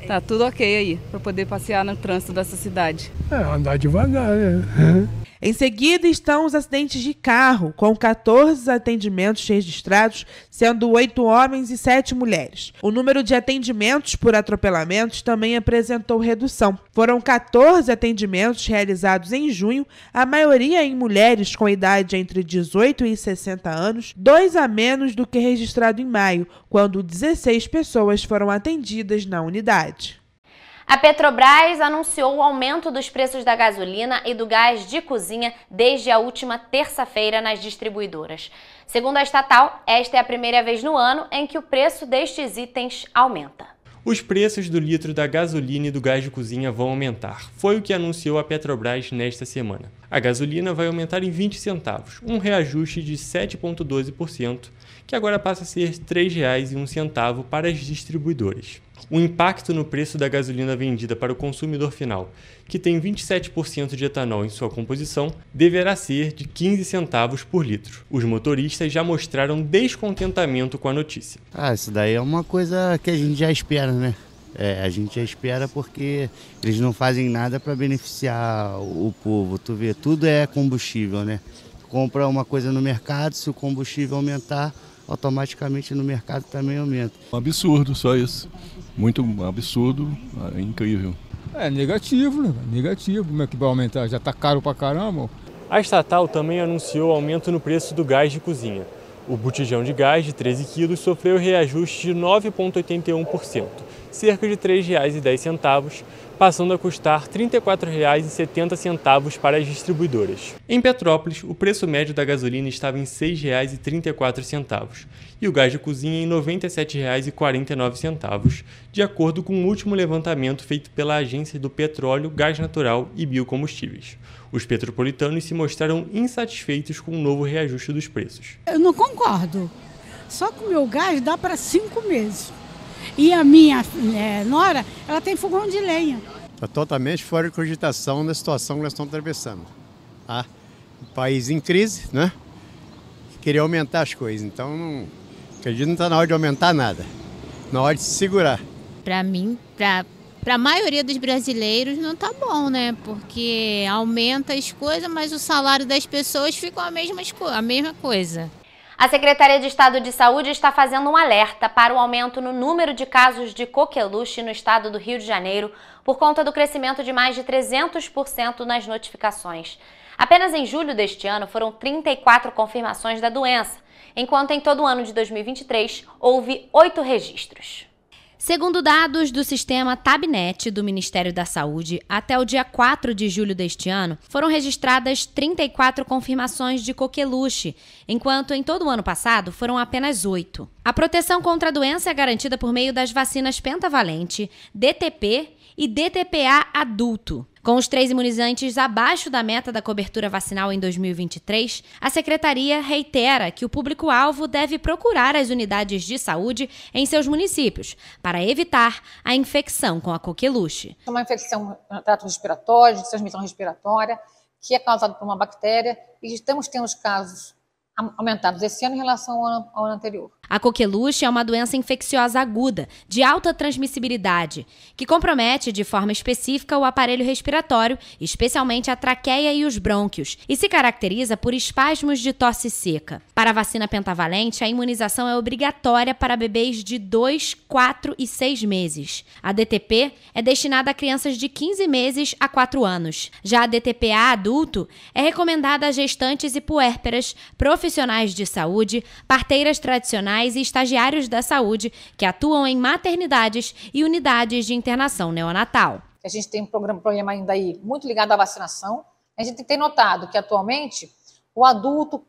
tá tudo ok aí, para poder passear no trânsito dessa cidade. Andar devagar, né? Em seguida estão os acidentes de carro, com 14 atendimentos registrados, sendo 8 homens e 7 mulheres. O número de atendimentos por atropelamentos também apresentou redução. Foram 14 atendimentos realizados em junho, a maioria em mulheres com idade entre 18 e 60 anos, 2 a menos do que registrado em maio, quando 16 pessoas foram atendidas na unidade. A Petrobras anunciou o aumento dos preços da gasolina e do gás de cozinha desde a última terça-feira nas distribuidoras. Segundo a estatal, esta é a primeira vez no ano em que o preço destes itens aumenta. Os preços do litro da gasolina e do gás de cozinha vão aumentar. Foi o que anunciou a Petrobras nesta semana. A gasolina vai aumentar em 20 centavos, um reajuste de 7,12%, que agora passa a ser R$ 3,01 para as distribuidoras. O impacto no preço da gasolina vendida para o consumidor final, que tem 27% de etanol em sua composição, deverá ser de 15 centavos por litro. Os motoristas já mostraram descontentamento com a notícia. Isso daí é uma coisa que a gente já espera, né? A gente já espera porque eles não fazem nada para beneficiar o povo. Tu vê, tudo é combustível, né? Tu compra uma coisa no mercado, se o combustível aumentar, automaticamente no mercado também aumenta. Um absurdo, só isso. Muito absurdo, incrível. É negativo, né? Negativo. Como é que vai aumentar? Já tá caro pra caramba. A estatal também anunciou aumento no preço do gás de cozinha. O botijão de gás de 13 quilos sofreu reajuste de 9,81%, cerca de R$ 3,10, passando a custar R$ 34,70 para as distribuidoras. Em Petrópolis, o preço médio da gasolina estava em R$ 6,34 e o gás de cozinha em R$ 97,49, de acordo com o último levantamento feito pela Agência do Petróleo, Gás Natural e Biocombustíveis. Os petropolitanos se mostraram insatisfeitos com o novo reajuste dos preços. Eu não concordo. Só que o meu gás dá para 5 meses. E a minha nora, ela tem fogão de lenha. Está totalmente fora de cogitação da situação que nós estamos atravessando. Um país em crise, né? Queria aumentar as coisas. Então, não acredito que não está na hora de aumentar nada. Na hora de se segurar. Para mim, para a maioria dos brasileiros não tá bom, né? Porque aumenta as coisas, mas o salário das pessoas fica a mesma coisa. A Secretaria de Estado de Saúde está fazendo um alerta para o aumento no número de casos de coqueluche no estado do Rio de Janeiro por conta do crescimento de mais de 300% nas notificações. Apenas em julho deste ano foram 34 confirmações da doença, enquanto em todo o ano de 2023 houve 8 registros. Segundo dados do sistema Tabnet do Ministério da Saúde, até o dia 4 de julho deste ano, foram registradas 34 confirmações de coqueluche, enquanto em todo o ano passado foram apenas 8. A proteção contra a doença é garantida por meio das vacinas pentavalente, DTP e DTPA adulto. Com os 3 imunizantes abaixo da meta da cobertura vacinal em 2023, a Secretaria reitera que o público-alvo deve procurar as unidades de saúde em seus municípios para evitar a infecção com a coqueluche. É uma infecção no trato respiratório, de transmissão respiratória, que é causada por uma bactéria e estamos tendo os casos aumentados esse ano em relação ao ano anterior. A coqueluche é uma doença infecciosa aguda, de alta transmissibilidade, que compromete de forma específica o aparelho respiratório, especialmente a traqueia e os brônquios, e se caracteriza por espasmos de tosse seca. Para a vacina pentavalente, a imunização é obrigatória para bebês de 2, 4 e 6 meses. A DTP é destinada a crianças de 15 meses a 4 anos. Já a DTPA adulto é recomendada a gestantes e puérperas, profissionais de saúde, parteiras tradicionais e estagiários da saúde que atuam em maternidades e unidades de internação neonatal. A gente tem um problema ainda aí muito ligado à vacinação. A gente tem notado que atualmente o adulto,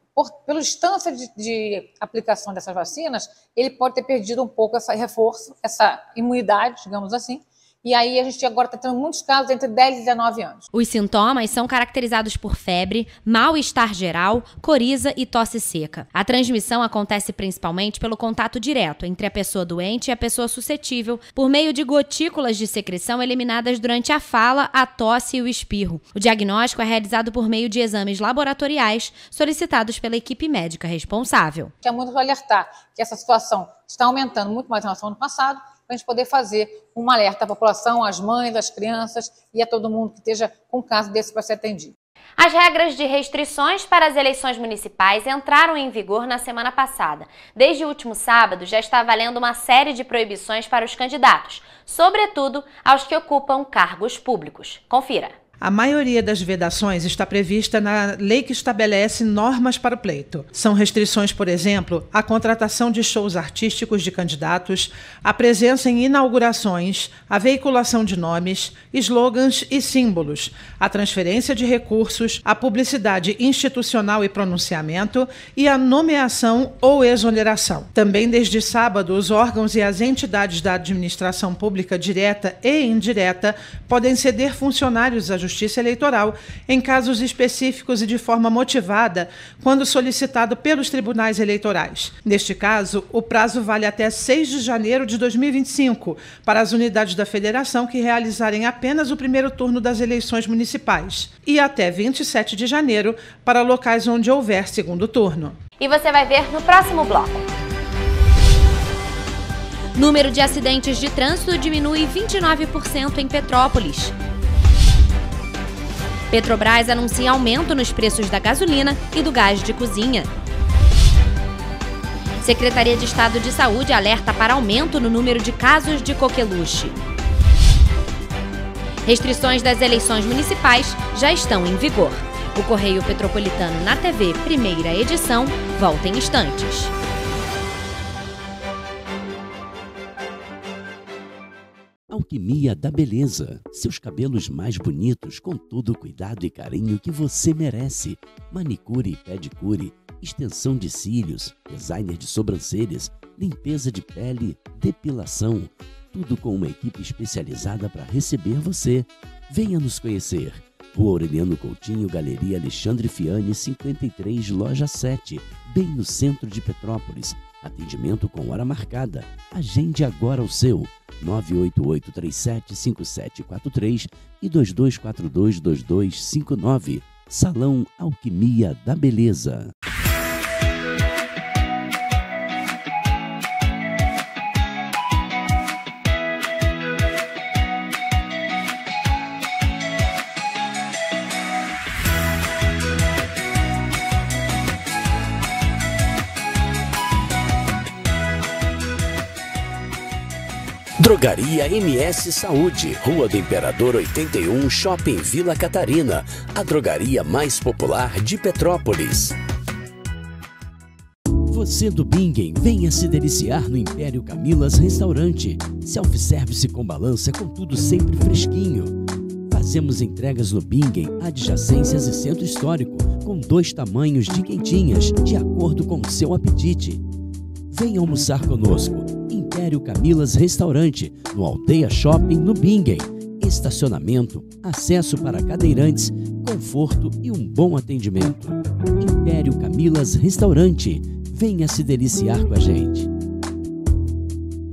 pela distância de aplicação dessas vacinas, ele pode ter perdido um pouco esse reforço, essa imunidade, digamos assim. E aí a gente agora está tendo muitos casos entre 10 e 19 anos. Os sintomas são caracterizados por febre, mal-estar geral, coriza e tosse seca. A transmissão acontece principalmente pelo contato direto entre a pessoa doente e a pessoa suscetível, por meio de gotículas de secreção eliminadas durante a fala, a tosse e o espirro. O diagnóstico é realizado por meio de exames laboratoriais solicitados pela equipe médica responsável. É muito alertar que essa situação está aumentando muito mais em relação ao ano passado, para a gente poder fazer um alerta à população, às mães, às crianças e a todo mundo que esteja com um caso desse para ser atendido. As regras de restrições para as eleições municipais entraram em vigor na semana passada. Desde o último sábado, já está valendo uma série de proibições para os candidatos, sobretudo aos que ocupam cargos públicos. Confira. A maioria das vedações está prevista na lei que estabelece normas para o pleito. São restrições, por exemplo, à contratação de shows artísticos de candidatos, a presença em inaugurações, a veiculação de nomes, slogans e símbolos, a transferência de recursos, a publicidade institucional e pronunciamento e a nomeação ou exoneração. Também desde sábado, os órgãos e as entidades da administração pública direta e indireta podem ceder funcionários à Justiça Eleitoral em casos específicos e de forma motivada, quando solicitado pelos tribunais eleitorais. Neste caso, o prazo vale até 6 de janeiro de 2025 para as unidades da Federação que realizarem apenas o primeiro turno das eleições municipais e até 27 de janeiro para locais onde houver segundo turno. E você vai ver no próximo bloco. Número de acidentes de trânsito diminui 29% em Petrópolis. Petrobras anuncia aumento nos preços da gasolina e do gás de cozinha. Secretaria de Estado de Saúde alerta para aumento no número de casos de coqueluche. Restrições das eleições municipais já estão em vigor. O Correio Petropolitano na TV, primeira edição, volta em instantes. Alquimia da Beleza. Seus cabelos mais bonitos com todo o cuidado e carinho que você merece. Manicure e pedicure, extensão de cílios, designer de sobrancelhas, limpeza de pele, depilação. Tudo com uma equipe especializada para receber você. Venha nos conhecer. Rua Aureliano Coutinho, Galeria Alexandre Fiani, 53, Loja 7, bem no centro de Petrópolis. Atendimento com hora marcada. Agende agora o seu 988375743 e 22422259. Salão Alquimia da Beleza. Drogaria MS Saúde, Rua do Imperador 81, Shopping Vila Catarina, a drogaria mais popular de Petrópolis. Você do Bingen, venha se deliciar no Império Camilas Restaurante. Self-service com balança, com tudo sempre fresquinho. Fazemos entregas no Bingen, adjacências e centro histórico, com 2 tamanhos de quentinhas, de acordo com o seu apetite. Venha almoçar conosco. Império Camilas Restaurante, no Aldeia Shopping, no Bingen. Estacionamento, acesso para cadeirantes, conforto e um bom atendimento. Império Camilas Restaurante. Venha se deliciar com a gente.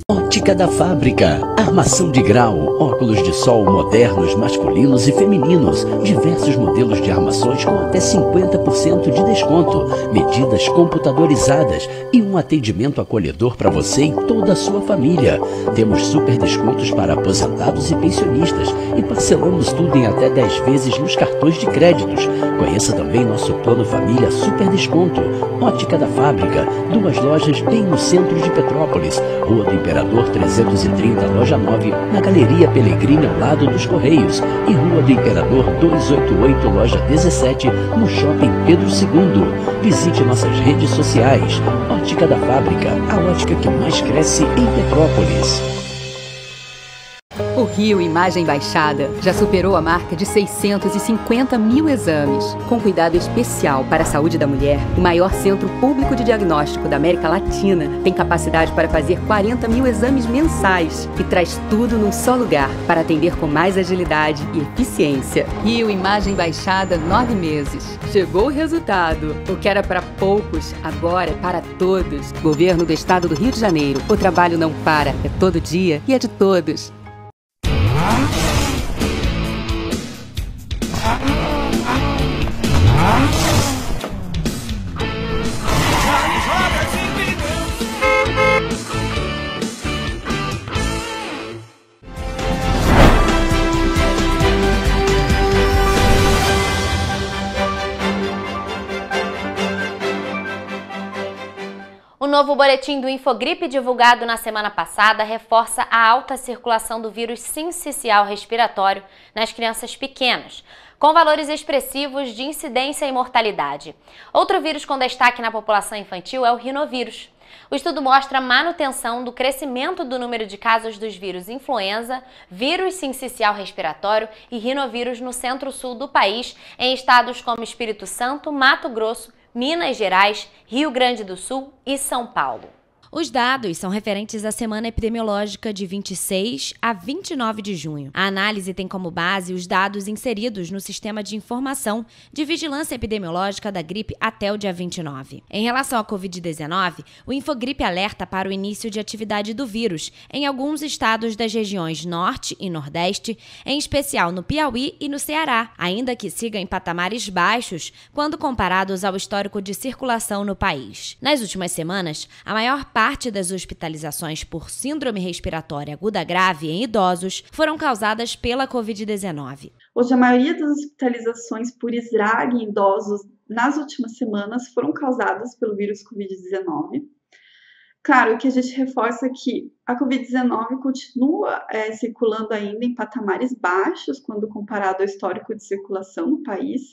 Ótica da Fábrica. Armação de grau, óculos de sol modernos, masculinos e femininos. Diversos modelos de armações com até 50% de desconto. Medidas computadorizadas e um atendimento acolhedor para você e toda a sua família. Temos super descontos para aposentados e pensionistas e parcelamos tudo em até 10 vezes nos cartões de créditos. Conheça também nosso plano família super desconto. Ótica da Fábrica. 2 lojas bem no centro de Petrópolis. Rua do Imperador 330, loja 9, na Galeria Pelegrini, ao lado dos Correios, e Rua do Imperador 288, loja 17, no Shopping Pedro II. Visite nossas redes sociais. Ótica da Fábrica, a ótica que mais cresce em Petrópolis. O Rio Imagem Baixada já superou a marca de 650 mil exames. Com cuidado especial para a saúde da mulher, o maior centro público de diagnóstico da América Latina tem capacidade para fazer 40 mil exames mensais e traz tudo num só lugar para atender com mais agilidade e eficiência. Rio Imagem Baixada, 9 meses. Chegou o resultado. O que era para poucos, agora é para todos. Governo do Estado do Rio de Janeiro. O trabalho não para, é todo dia e é de todos. O novo boletim do Infogripe divulgado na semana passada reforça a alta circulação do vírus sincicial respiratório nas crianças pequenas, com valores expressivos de incidência e mortalidade. Outro vírus com destaque na população infantil é o rinovírus. O estudo mostra a manutenção do crescimento do número de casos dos vírus influenza, vírus sincicial respiratório e rinovírus no centro-sul do país, em estados como Espírito Santo, Mato Grosso, Minas Gerais, Rio Grande do Sul e São Paulo. Os dados são referentes à semana epidemiológica de 26 a 29 de junho. A análise tem como base os dados inseridos no Sistema de Informação de Vigilância Epidemiológica da Gripe até o dia 29. Em relação à Covid-19, o Infogripe alerta para o início de atividade do vírus em alguns estados das regiões Norte e Nordeste, em especial no Piauí e no Ceará, ainda que siga em patamares baixos quando comparados ao histórico de circulação no país. Nas últimas semanas, a maior parte das hospitalizações por síndrome respiratória aguda grave em idosos foram causadas pela Covid-19. Hoje, a maioria das hospitalizações por SRAG em idosos nas últimas semanas foram causadas pelo vírus Covid-19. Claro que a gente reforça que a Covid-19 continua circulando ainda em patamares baixos quando comparado ao histórico de circulação no país.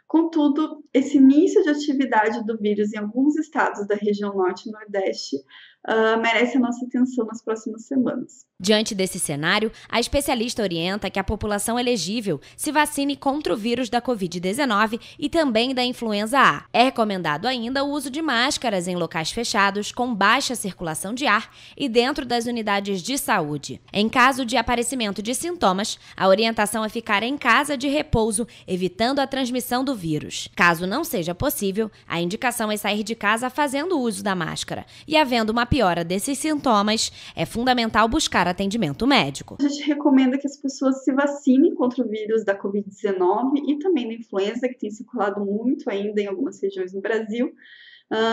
Contudo, esse início de atividade do vírus em alguns estados da região Norte e Nordeste merece a nossa atenção nas próximas semanas. Diante desse cenário, a especialista orienta que a população elegível se vacine contra o vírus da Covid-19 e também da influenza A. É recomendado ainda o uso de máscaras em locais fechados com baixa circulação de ar e dentro das unidades de saúde. Em caso de aparecimento de sintomas, a orientação é ficar em casa de repouso, evitando a transmissão do vírus. Caso não seja possível, a indicação é sair de casa fazendo uso da máscara. E havendo uma piora desses sintomas, é fundamental buscar atendimento médico. A gente recomenda que as pessoas se vacinem contra o vírus da Covid-19 e também da influenza, que tem circulado muito ainda em algumas regiões do Brasil.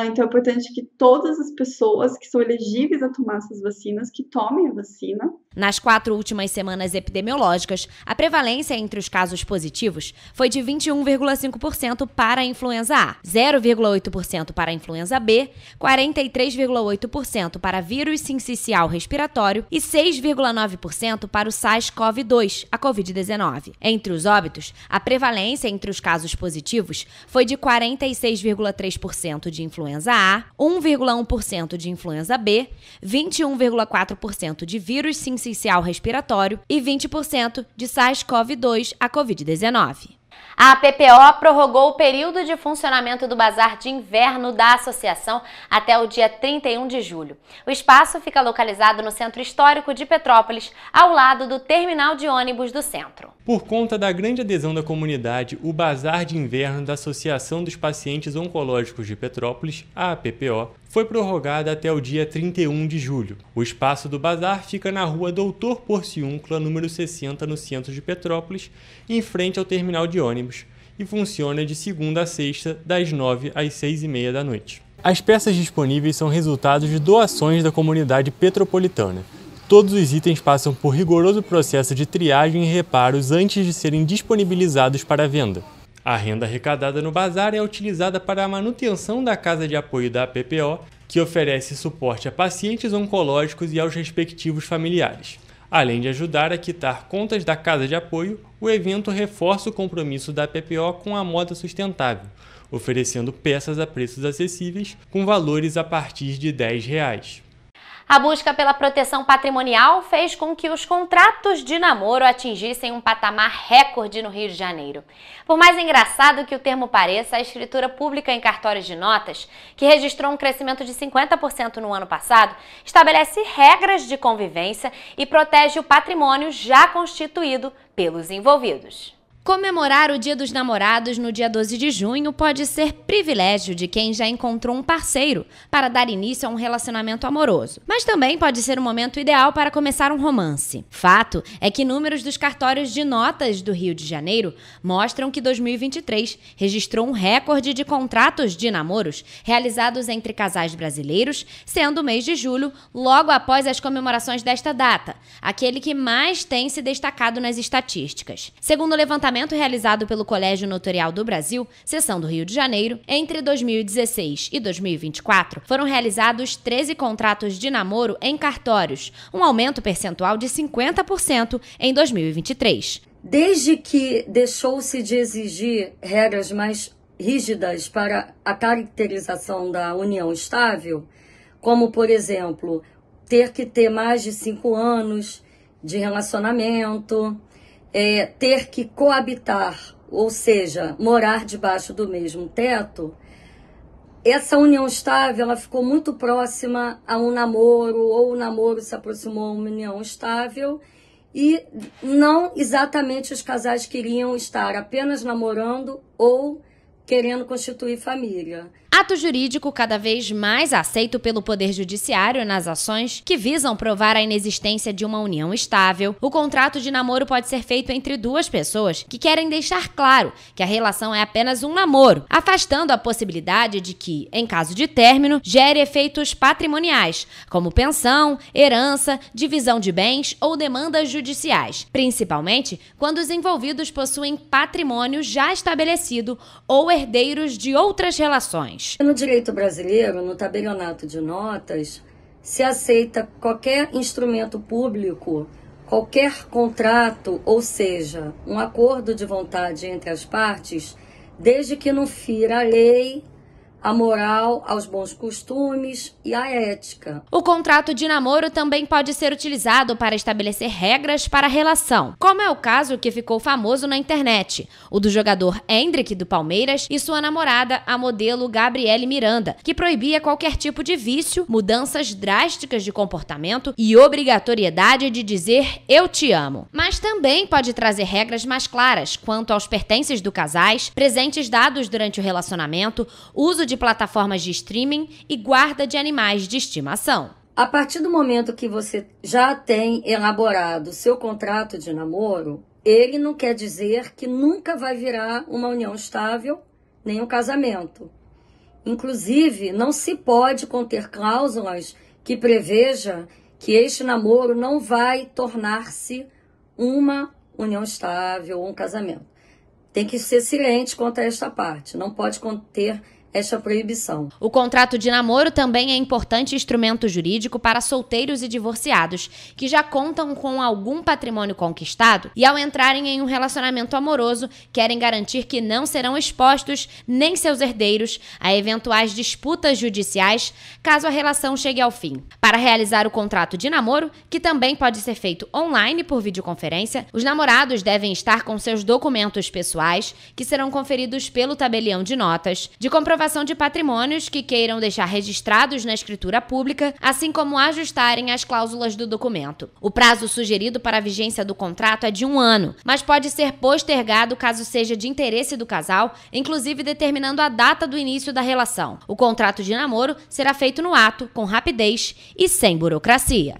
Então é importante que todas as pessoas que são elegíveis a tomar essas vacinas, que tomem a vacina. Nas 4 últimas semanas epidemiológicas, a prevalência entre os casos positivos foi de 21,5% para a influenza A, 0,8% para a influenza B, 43,8% para vírus sincicial respiratório e 6,9% para o SARS-CoV-2, a Covid-19. Entre os óbitos, a prevalência entre os casos positivos foi de 46,3% de influenza A, 1,1% de influenza B, 21,4% de vírus sincicial respiratório e 20% de SARS-CoV-2, a Covid-19. A PPO prorrogou o período de funcionamento do Bazar de Inverno da associação até o dia 31 de julho. O espaço fica localizado no Centro Histórico de Petrópolis, ao lado do terminal de ônibus do centro. Por conta da grande adesão da comunidade, o Bazar de Inverno da Associação dos Pacientes Oncológicos de Petrópolis, a PPO, foi prorrogado até o dia 31 de julho. O espaço do bazar fica na rua Doutor Porciúncula, número 60, no centro de Petrópolis, em frente ao terminal de ônibus, e funciona de segunda a sexta, das 9 às 6h30 da noite. As peças disponíveis são resultado de doações da comunidade petropolitana. Todos os itens passam por rigoroso processo de triagem e reparos antes de serem disponibilizados para venda. A renda arrecadada no bazar é utilizada para a manutenção da Casa de Apoio da PPO, que oferece suporte a pacientes oncológicos e aos respectivos familiares. Além de ajudar a quitar contas da Casa de Apoio, o evento reforça o compromisso da PPO com a moda sustentável, oferecendo peças a preços acessíveis com valores a partir de R$10. A busca pela proteção patrimonial fez com que os contratos de namoro atingissem um patamar recorde no Rio de Janeiro. Por mais engraçado que o termo pareça, a escritura pública em cartórios de notas, que registrou um crescimento de 50% no ano passado, estabelece regras de convivência e protege o patrimônio já constituído pelos envolvidos. Comemorar o Dia dos Namorados no dia 12 de junho pode ser privilégio de quem já encontrou um parceiro para dar início a um relacionamento amoroso. Mas também pode ser o momento ideal para começar um romance. Fato é que números dos cartórios de notas do Rio de Janeiro mostram que 2023 registrou um recorde de contratos de namoros realizados entre casais brasileiros, sendo o mês de julho logo após as comemorações desta data, aquele que mais tem se destacado nas estatísticas. Segundo o levantamento realizado pelo Colégio Notarial do Brasil, seção do Rio de Janeiro, entre 2016 e 2024, foram realizados 13 contratos de namoro em cartórios, um aumento percentual de 50% em 2023. Desde que deixou-se de exigir regras mais rígidas para a caracterização da união estável, como, por exemplo, ter que ter mais de 5 anos de relacionamento, ter que coabitar, ou seja, morar debaixo do mesmo teto, essa união estável ela ficou muito próxima a um namoro, ou o namoro se aproximou a uma união estável, e não exatamente os casais queriam estar apenas namorando ou querendo constituir família. Ato jurídico cada vez mais aceito pelo Poder Judiciário nas ações que visam provar a inexistência de uma união estável. O contrato de namoro pode ser feito entre duas pessoas que querem deixar claro que a relação é apenas um namoro, afastando a possibilidade de que, em caso de término, gere efeitos patrimoniais, como pensão, herança, divisão de bens ou demandas judiciais, principalmente quando os envolvidos possuem patrimônio já estabelecido ou herdeiros de outras relações. No direito brasileiro, no tabelionato de notas, se aceita qualquer instrumento público, qualquer contrato, ou seja, um acordo de vontade entre as partes, desde que não fira a lei, a moral, aos bons costumes e à ética. O contrato de namoro também pode ser utilizado para estabelecer regras para a relação, como é o caso que ficou famoso na internet, o do jogador Endrick do Palmeiras e sua namorada, a modelo Gabriele Miranda, que proibia qualquer tipo de vício, mudanças drásticas de comportamento e obrigatoriedade de dizer eu te amo. Mas também pode trazer regras mais claras quanto aos pertences do casais, presentes dados durante o relacionamento, uso de plataformas de streaming e guarda de animais de estimação. A partir do momento que você já tem elaborado o seu contrato de namoro, ele não quer dizer que nunca vai virar uma união estável, nem um casamento. Inclusive, não se pode conter cláusulas que preveja que este namoro não vai tornar-se uma união estável ou um casamento. Tem que ser silente quanto a esta parte, não pode conter esta proibição. O contrato de namoro também é importante instrumento jurídico para solteiros e divorciados, que já contam com algum patrimônio conquistado e, ao entrarem em um relacionamento amoroso, querem garantir que não serão expostos nem seus herdeiros a eventuais disputas judiciais caso a relação chegue ao fim. Para realizar o contrato de namoro, que também pode ser feito online por videoconferência, os namorados devem estar com seus documentos pessoais, que serão conferidos pelo tabelião de notas, de comprovação de patrimônios que queiram deixar registrados na escritura pública, assim como ajustarem as cláusulas do documento. O prazo sugerido para a vigência do contrato é de 1 ano, mas pode ser postergado caso seja de interesse do casal, inclusive determinando a data do início da relação. O contrato de namoro será feito no ato, com rapidez e sem burocracia.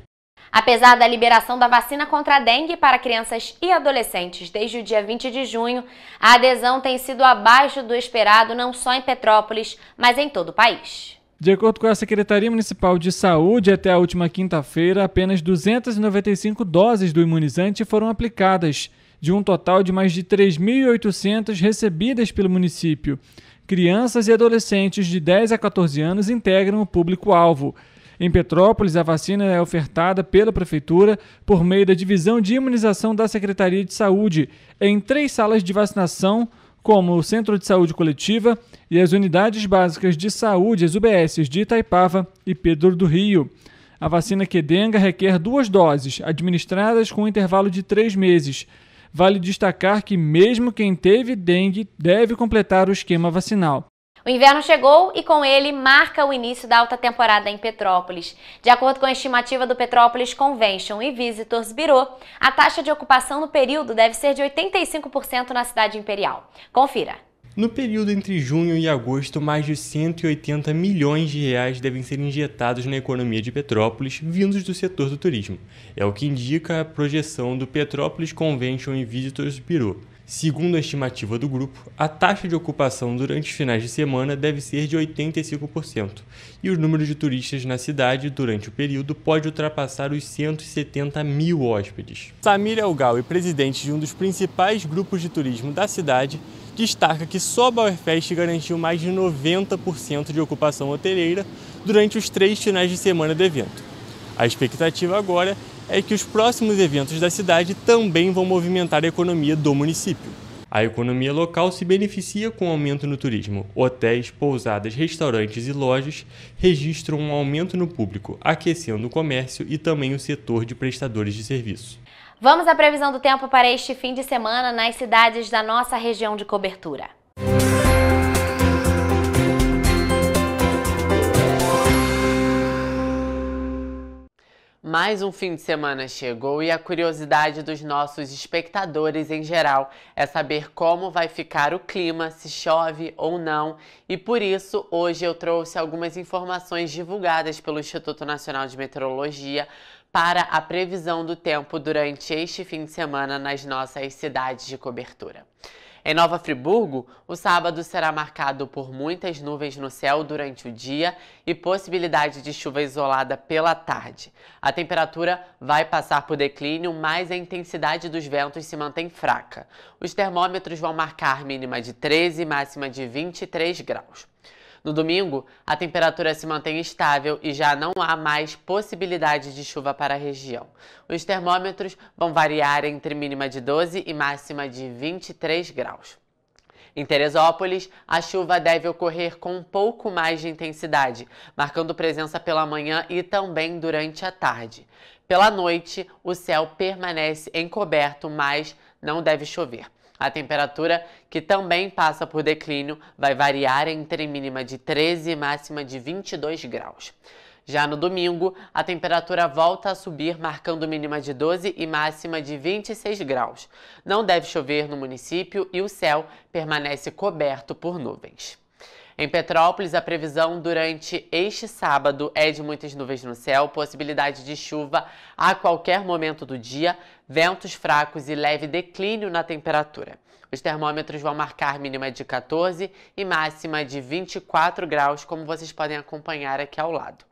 Apesar da liberação da vacina contra a dengue para crianças e adolescentes desde o dia 20 de junho, a adesão tem sido abaixo do esperado não só em Petrópolis, mas em todo o país. De acordo com a Secretaria Municipal de Saúde, até a última quinta-feira, apenas 295 doses do imunizante foram aplicadas, de um total de mais de 3.800 recebidas pelo município. Crianças e adolescentes de 10 a 14 anos integram o público-alvo. Em Petrópolis, a vacina é ofertada pela Prefeitura por meio da Divisão de Imunização da Secretaria de Saúde, em 3 salas de vacinação, como o Centro de Saúde Coletiva e as Unidades Básicas de Saúde, as UBSs de Itaipava e Pedro do Rio. A vacina Qdenga requer 2 doses, administradas com um intervalo de 3 meses. Vale destacar que mesmo quem teve dengue deve completar o esquema vacinal. O inverno chegou e com ele marca o início da alta temporada em Petrópolis. De acordo com a estimativa do Petrópolis Convention e Visitors Bureau, a taxa de ocupação no período deve ser de 85% na cidade imperial. Confira. No período entre junho e agosto, mais de 180 milhões de reais devem ser injetados na economia de Petrópolis, vindos do setor do turismo. É o que indica a projeção do Petrópolis Convention e Visitors Bureau. Segundo a estimativa do grupo, a taxa de ocupação durante os finais de semana deve ser de 85%, e o número de turistas na cidade durante o período pode ultrapassar os 170 mil hóspedes. Samir Elgal, presidente de um dos principais grupos de turismo da cidade, destaca que só a Bauerfest garantiu mais de 90% de ocupação hoteleira durante os 3 finais de semana do evento. A expectativa agora é que os próximos eventos da cidade também vão movimentar a economia do município. A economia local se beneficia com o aumento no turismo. Hotéis, pousadas, restaurantes e lojas registram um aumento no público, aquecendo o comércio e também o setor de prestadores de serviço. Vamos à previsão do tempo para este fim de semana nas cidades da nossa região de cobertura. Mais um fim de semana chegou e a curiosidade dos nossos espectadores em geral é saber como vai ficar o clima, se chove ou não. E por isso, hoje eu trouxe algumas informações divulgadas pelo Instituto Nacional de Meteorologia para a previsão do tempo durante este fim de semana nas nossas cidades de cobertura. Em Nova Friburgo, o sábado será marcado por muitas nuvens no céu durante o dia e possibilidade de chuva isolada pela tarde. A temperatura vai passar por declínio, mas a intensidade dos ventos se mantém fraca. Os termômetros vão marcar mínima de 13 e máxima de 23 graus. No domingo, a temperatura se mantém estável e já não há mais possibilidade de chuva para a região. Os termômetros vão variar entre mínima de 12 e máxima de 23 graus. Em Teresópolis, a chuva deve ocorrer com um pouco mais de intensidade, marcando presença pela manhã e também durante a tarde. Pela noite, o céu permanece encoberto, mas não deve chover. A temperatura, que também passa por declínio, vai variar entre mínima de 13 e máxima de 22 graus. Já no domingo, a temperatura volta a subir, marcando mínima de 12 e máxima de 26 graus. Não deve chover no município e o céu permanece coberto por nuvens. Em Petrópolis, a previsão durante este sábado é de muitas nuvens no céu, possibilidade de chuva a qualquer momento do dia, ventos fracos e leve declínio na temperatura. Os termômetros vão marcar mínima de 14 e máxima de 24 graus, como vocês podem acompanhar aqui ao lado.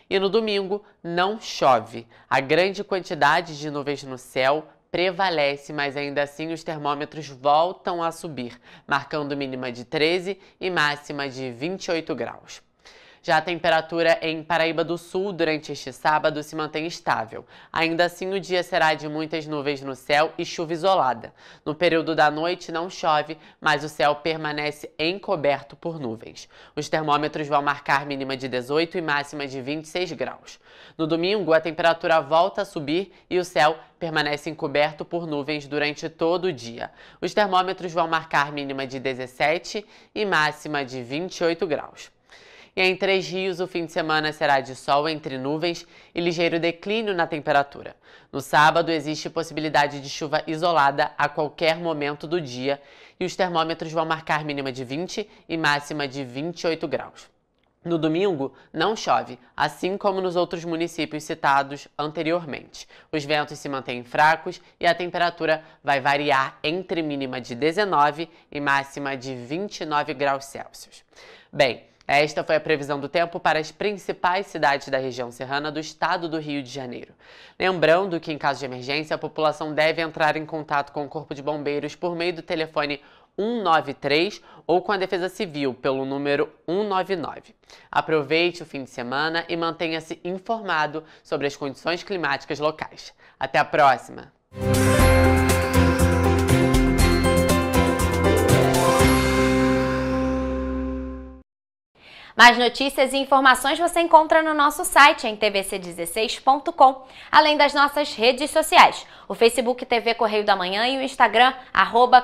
E no domingo não chove. A grande quantidade de nuvens no céu prevalece, mas ainda assim os termômetros voltam a subir, marcando mínima de 13 e máxima de 28 graus. Já a temperatura em Paraíba do Sul durante este sábado se mantém estável. Ainda assim, o dia será de muitas nuvens no céu e chuva isolada. No período da noite não chove, mas o céu permanece encoberto por nuvens. Os termômetros vão marcar mínima de 18 e máxima de 26 graus. No domingo, a temperatura volta a subir e o céu permanece encoberto por nuvens durante todo o dia. Os termômetros vão marcar mínima de 17 e máxima de 28 graus. E em Três Rios, o fim de semana será de sol entre nuvens e ligeiro declínio na temperatura. No sábado, existe possibilidade de chuva isolada a qualquer momento do dia e os termômetros vão marcar mínima de 20 e máxima de 28 graus. No domingo, não chove, assim como nos outros municípios citados anteriormente. Os ventos se mantêm fracos e a temperatura vai variar entre mínima de 19 e máxima de 29 graus Celsius. Bem, esta foi a previsão do tempo para as principais cidades da região serrana do estado do Rio de Janeiro. Lembrando que, em caso de emergência, a população deve entrar em contato com o Corpo de Bombeiros por meio do telefone 193 ou com a Defesa Civil pelo número 199. Aproveite o fim de semana e mantenha-se informado sobre as condições climáticas locais. Até a próxima! Mais notícias e informações você encontra no nosso site em tvc16.com, além das nossas redes sociais, o Facebook TV Correio da Manhã e o Instagram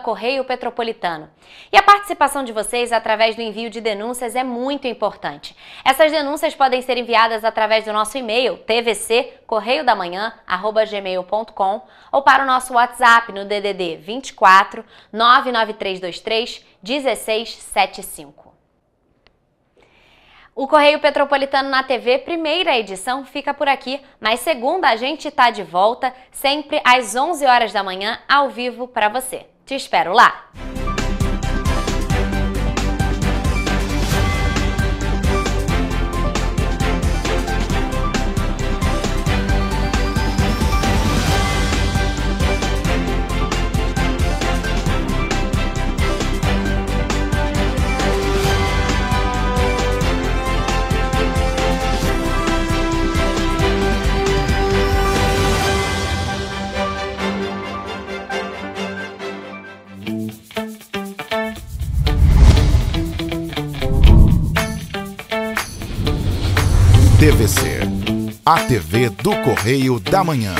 @Correio Petropolitano. E a participação de vocês através do envio de denúncias é muito importante. Essas denúncias podem ser enviadas através do nosso e-mail tvccorreiodamanhã@gmail.com ou para o nosso WhatsApp no DDD 24 99323 1675. O Correio Petropolitano na TV, primeira edição, fica por aqui, mas segunda a gente tá de volta, sempre às 11 horas da manhã, ao vivo para você. Te espero lá! TVC, a TV do Correio da Manhã.